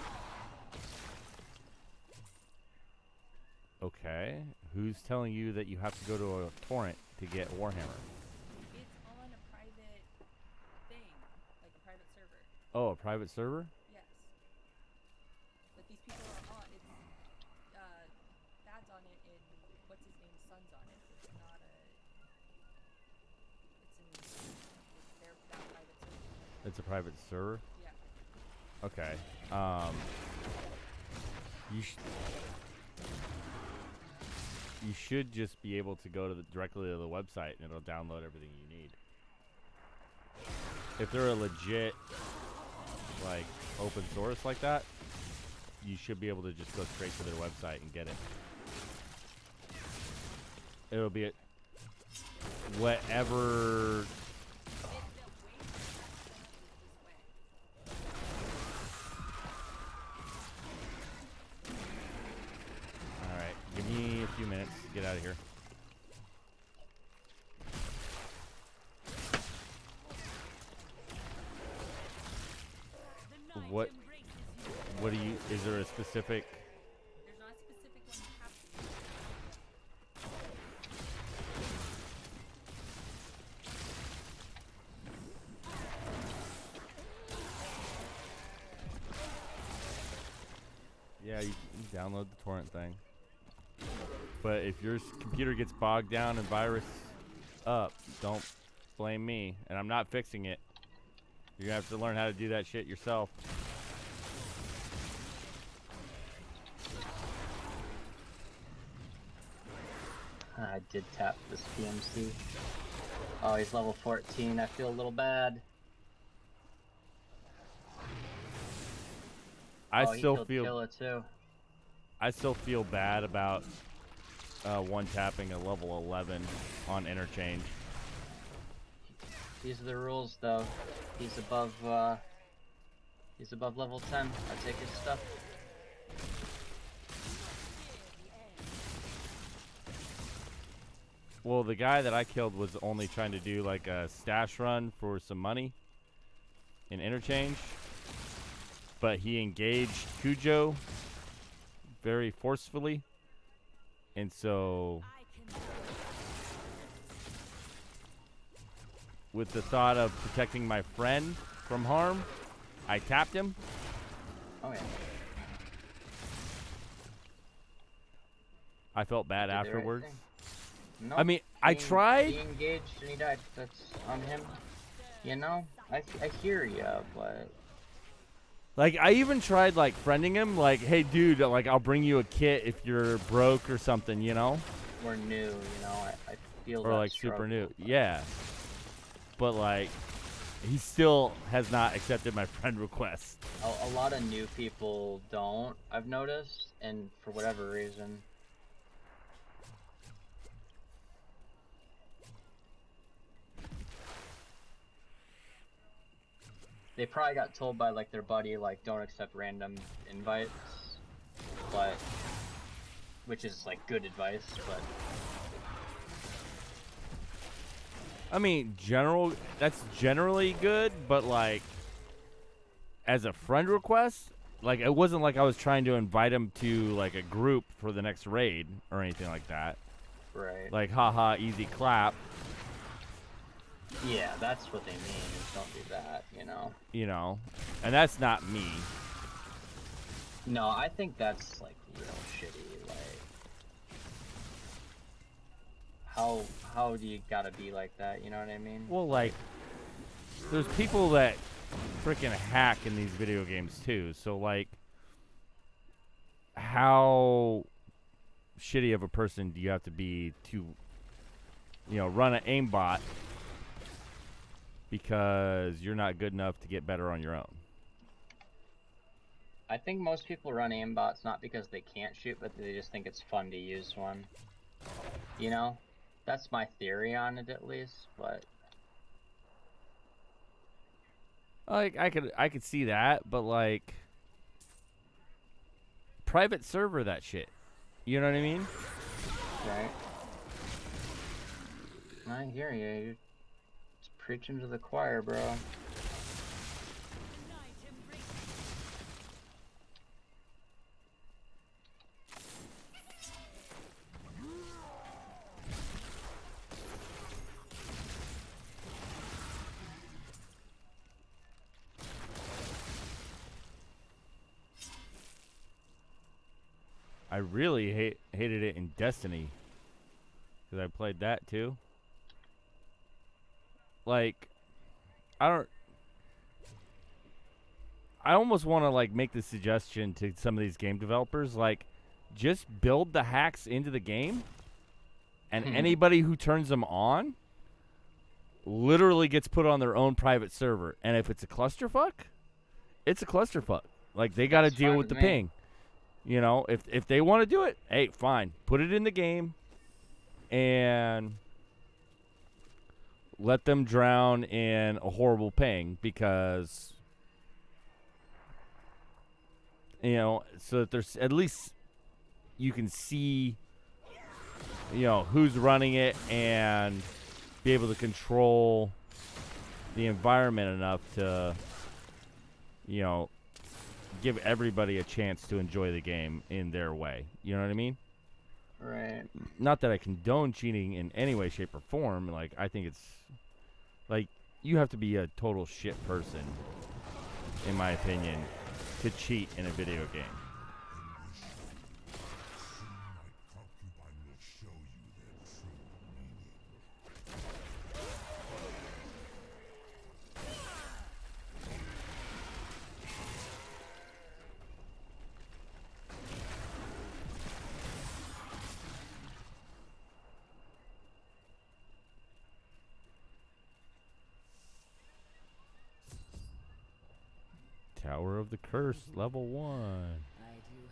Okay. Who's telling you that you have to go to a torrent to get Warhammer? It's on a private thing, like a private server. Oh, a private server? Yes. But these people are on. It's Dad's on it and what's his name's son's on it. It's not a. It's their that private server. It's a private server? Yeah. Okay. You should just be able to go to directly to the website and it'll download everything you need. If they're a legit, like, open source like that, you should be able to just go straight to their website and get it. It'll be at whatever. Alright, give me a few minutes to get out of here. What do you, is there a specific? There's not a specific one you have to Yeah, you can download the torrent thing. But if your computer gets bogged down and virus up, don't blame me. And I'm not fixing it. You're gonna have to learn how to do that shit yourself. I did tap this PMC. Oh, he's level 14. I feel a little bad. I oh, still he feel Killa too. I still feel bad about one tapping a level 11 on interchange. These are the rules, though. He's above level 10. I take his stuff. Well, the guy that I killed was only trying to do like a stash run for some money in interchange, but he engaged Cujo very forcefully, and so with the thought of protecting my friend from harm, I tapped him. Oh yeah. I felt bad Did the right afterwards. thing. No, I mean, I tried. He engaged and he died. That's on him. You know, I hear ya, but Like, I even tried, like, friending him. Like, hey, dude, like, I'll bring you a kit if you're broke or something, you know? we're new, you know. I feel Or, that like, super struggle, new. but Yeah. But, like, he still has not accepted my friend request. A lot of new people don't, I've noticed, and for whatever reason. They probably got told by, like, their buddy, like, don't accept random invites, but, which is, like, good advice, but I mean, that's generally good, but, like, as a friend request, like, it wasn't like I was trying to invite him to, like, a group for the next raid or anything like that. right. Like, haha, easy clap. Yeah, that's what they mean, is don't do that, you know? You know? And that's not me. No, I think that's, like, real shitty, like... How do you gotta be like that, you know what I mean? Well, like, there's people that freaking hack in these video games, too. So, like, how shitty of a person do you have to be to, you know, run an aimbot because you're not good enough to get better on your own? I think most people run aimbots not because they can't shoot, but they just think it's fun to use one. You know? That's my theory on it, at least, but... Like, I could see that, but, like, private server that shit. You know what I mean? Right. I hear you. You're just preaching to the choir, bro. I really hated it in Destiny, because I played that too. Like, I I almost want to like make the suggestion to some of these game developers, like, just build the hacks into the game, and anybody who turns them on literally gets put on their own private server. And if it's a clusterfuck, it's a clusterfuck. Like, they got to deal with the ping. You know, if they want to do it, hey, fine. Put it in the game and let them drown in a horrible ping, because, you know, so that there's at least you can see, you know, who's running it and be able to control the environment enough to, you know, give everybody a chance to enjoy the game in their way. You know what I mean? Right. Not that I condone cheating in any way, shape, or form. Like, I think it's, like, you have to be a total shit person, in my opinion, to cheat in a video game. Tower of the Curse, level 1. I do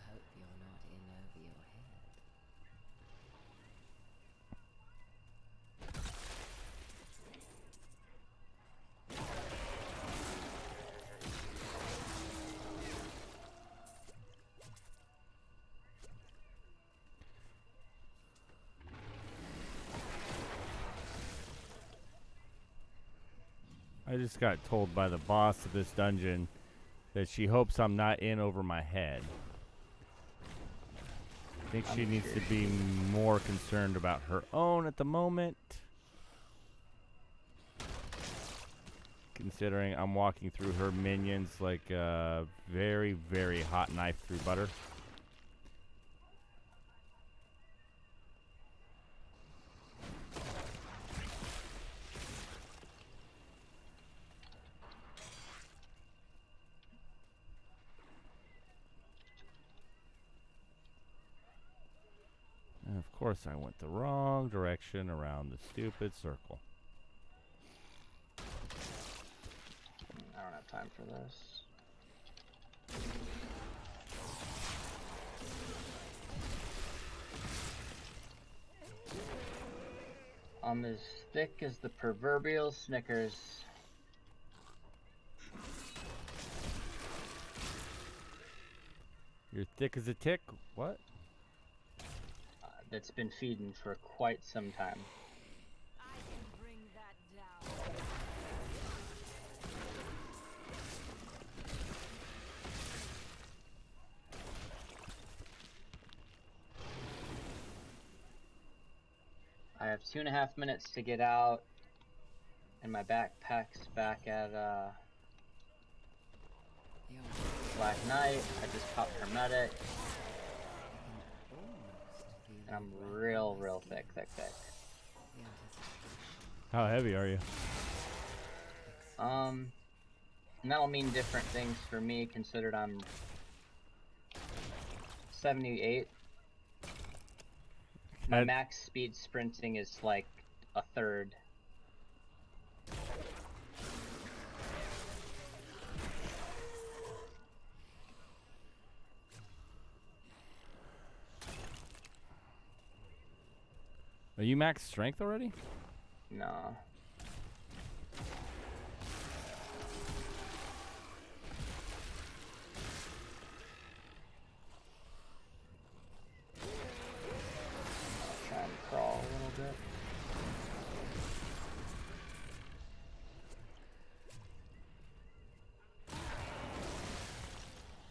hope you're not in over your head. I just got told by the boss of this dungeon that she hopes I'm not in over my head. I think she needs to be more concerned about her own at the moment, considering I'm walking through her minions like a very, very hot knife through butter. And of course I went the wrong direction around the stupid circle. I don't have time for this. I'm as thick as the proverbial Snickers. You're thick as a tick? What? That's been feeding for quite some time. I can bring that down. I have 2.5 minutes to get out, and my backpack's back at Black Knight. I just popped Hermetic, and I'm real thick. How heavy are you? And that'll mean different things for me, considered I'm 78. My max speed sprinting is like a third. Are you max strength already? No. I'll try and crawl a little bit.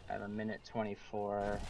I have a minute 24.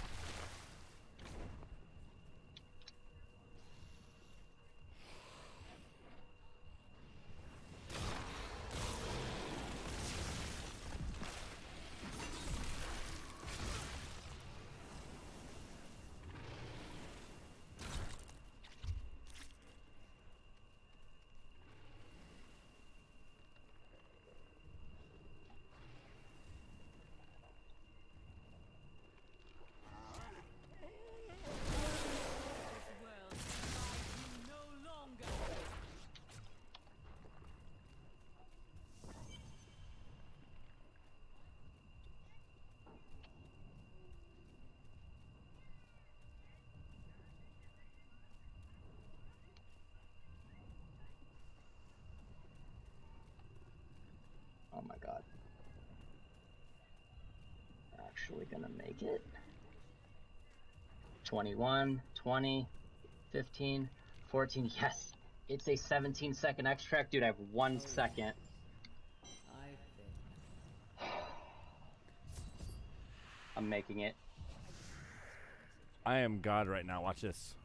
actually gonna make it. 21, 20, 15, 14. Yes, it's a 17-second extract, dude. I have 1 second. I'm making it. I am God right now. Watch this.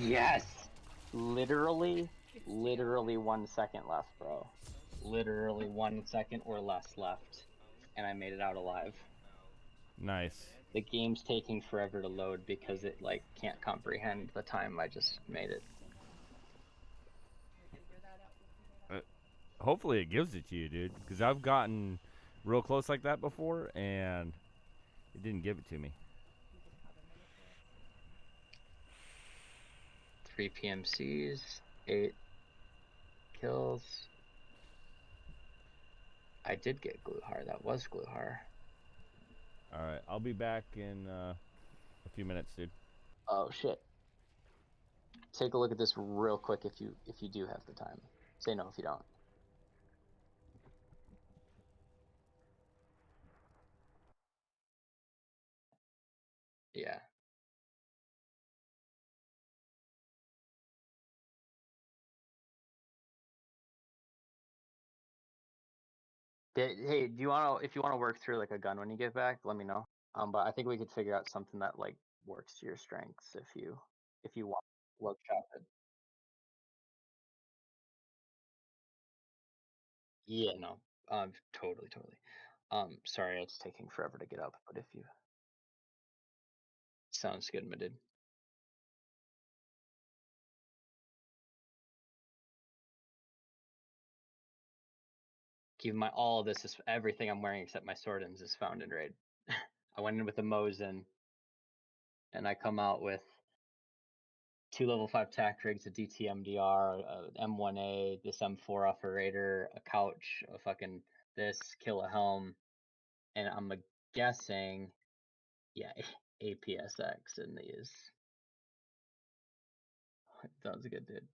Yes! Literally 1 second left, bro. Literally 1 second or less left. And I made it out alive. Nice. The game's taking forever to load because it, like, can't comprehend the time I just made it. Hopefully it gives it to you, dude. Because I've gotten real close like that before, and it didn't give it to me. 3 PMCs, 8 kills. I did get Gluhar. That was Gluhar. Alright, I'll be back in a few minutes, dude. Oh shit. Take a look at this real quick if you do have the time. Say no if you don't. Yeah. Hey, if you wanna work through like a gun when you get back, let me know. But I think we could figure out something that like works to your strengths if you want to workshop it. Yeah, no. Totally. Sorry it's taking forever to get up, but if you sounds good, my dude. Keep in mind, all of this is everything I'm wearing except my sword ends is found in raid. I went in with the Mosin, and I come out with 2 level 5 tac rigs, a DTMDR, a M1A, this M4 off a raider, a couch, a fucking this, kill a helm, and I'm guessing, yeah, APSX in these. Sounds good, dude.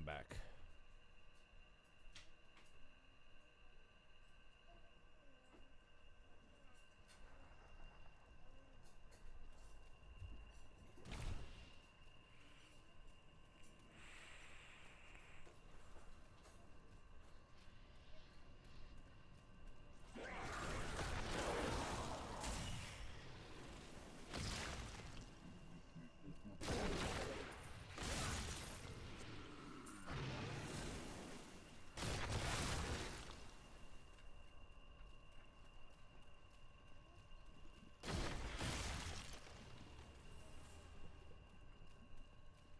back.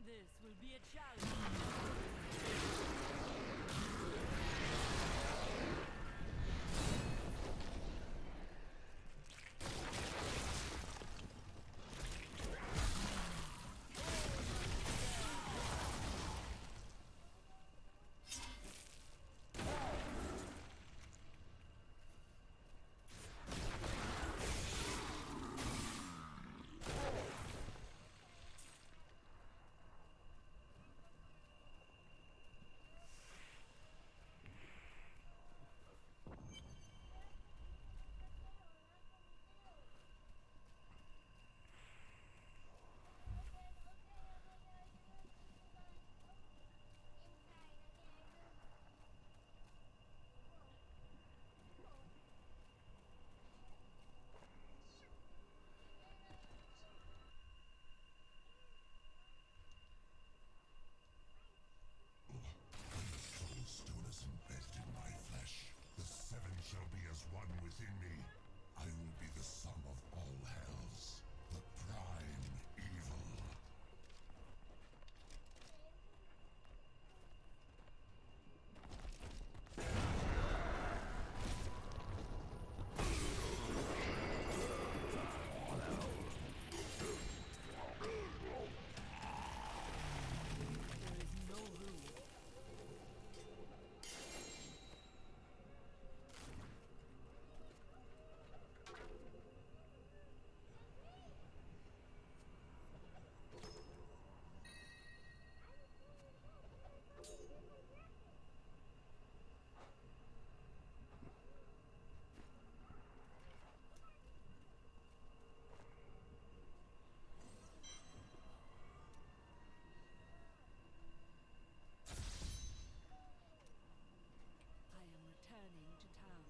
This will be a challenge. Soulstone is embedded in my flesh. The seven shall be as one within me. I will be the sum of all hells, the prime evil. I am returning to town.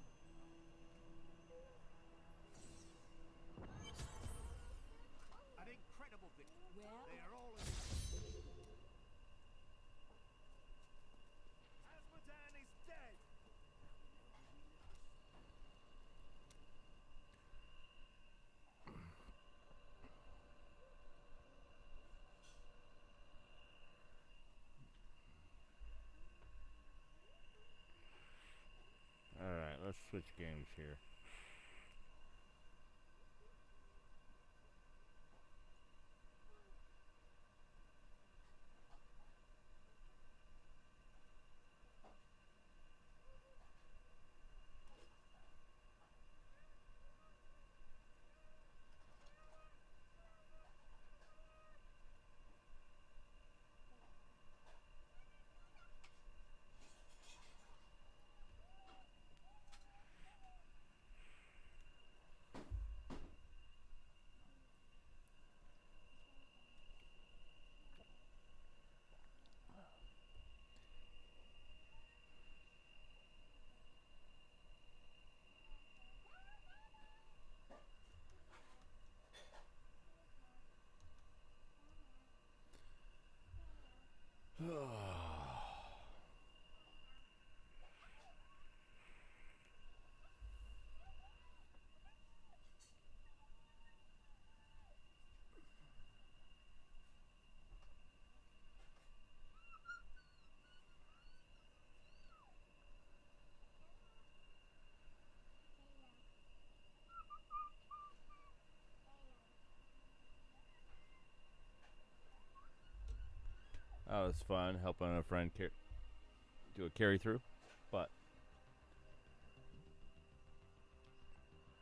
An incredible victory. Where They are all in. Asmodan is dead. Alright, let's switch games here. That was fun, helping a friend do a carry through, but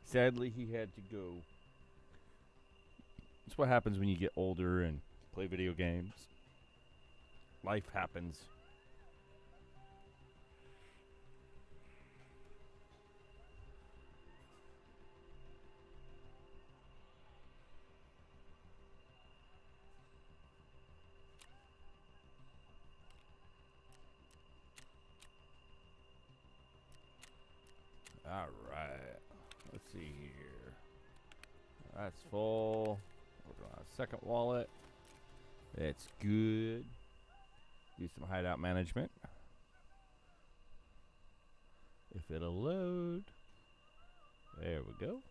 sadly he had to go. That's what happens when you get older and play video games. Life happens. All right. Let's see here. That's full. We're going to second wallet. It's good. Do some hideout management. If it'll load. There we go.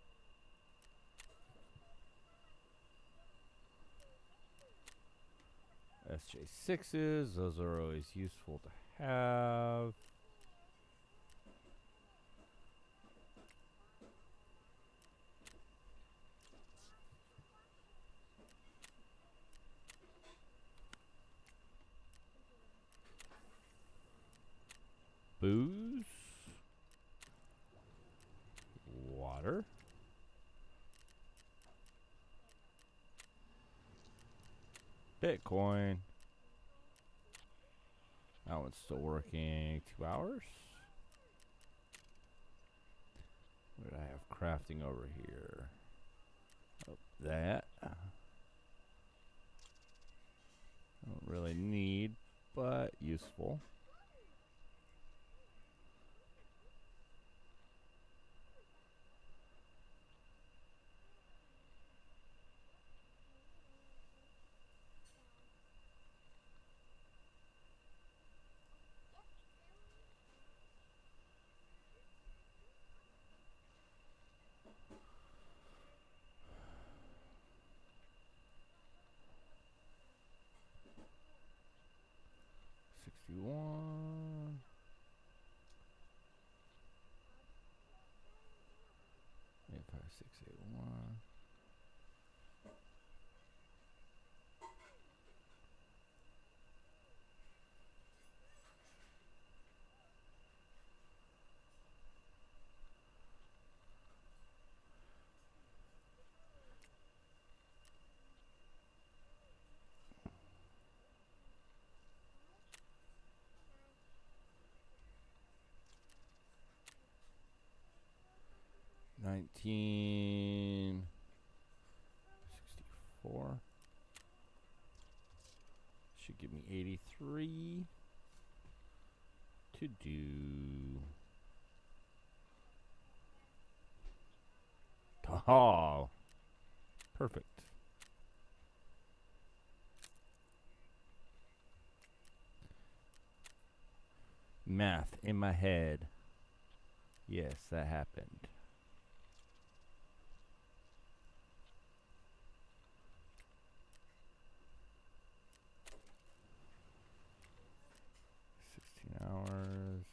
SJ6s, those are always useful to have. Booze. Water. Bitcoin. That one's still working. 2 hours. What did I have crafting over here? Oh, that. I don't really need, but useful. $61. 85681. $19.64. Should give me 83 to do. Oh, perfect. Math in my head. Yes, that happened. Hours.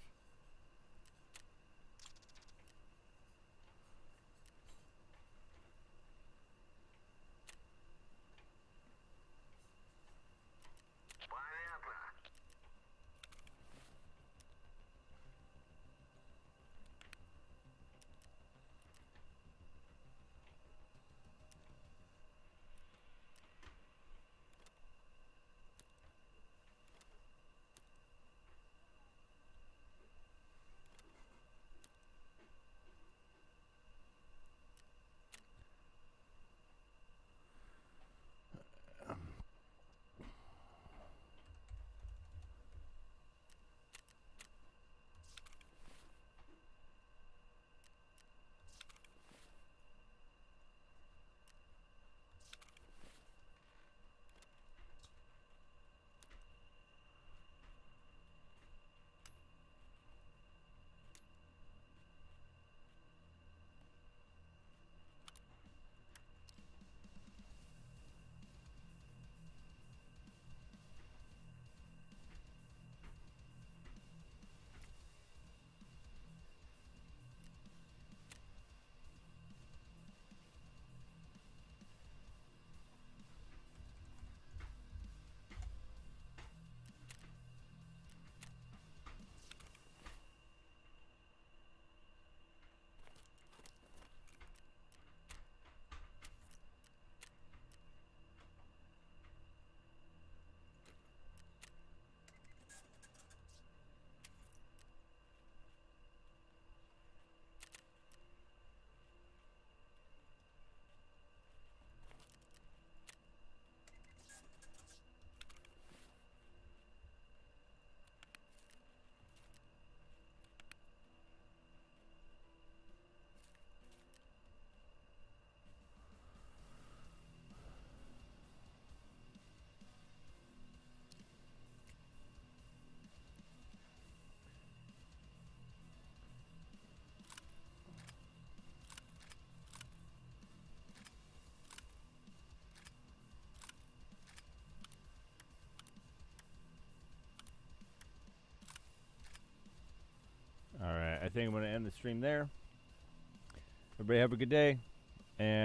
think I'm going to end the stream there. Everybody have a good day. And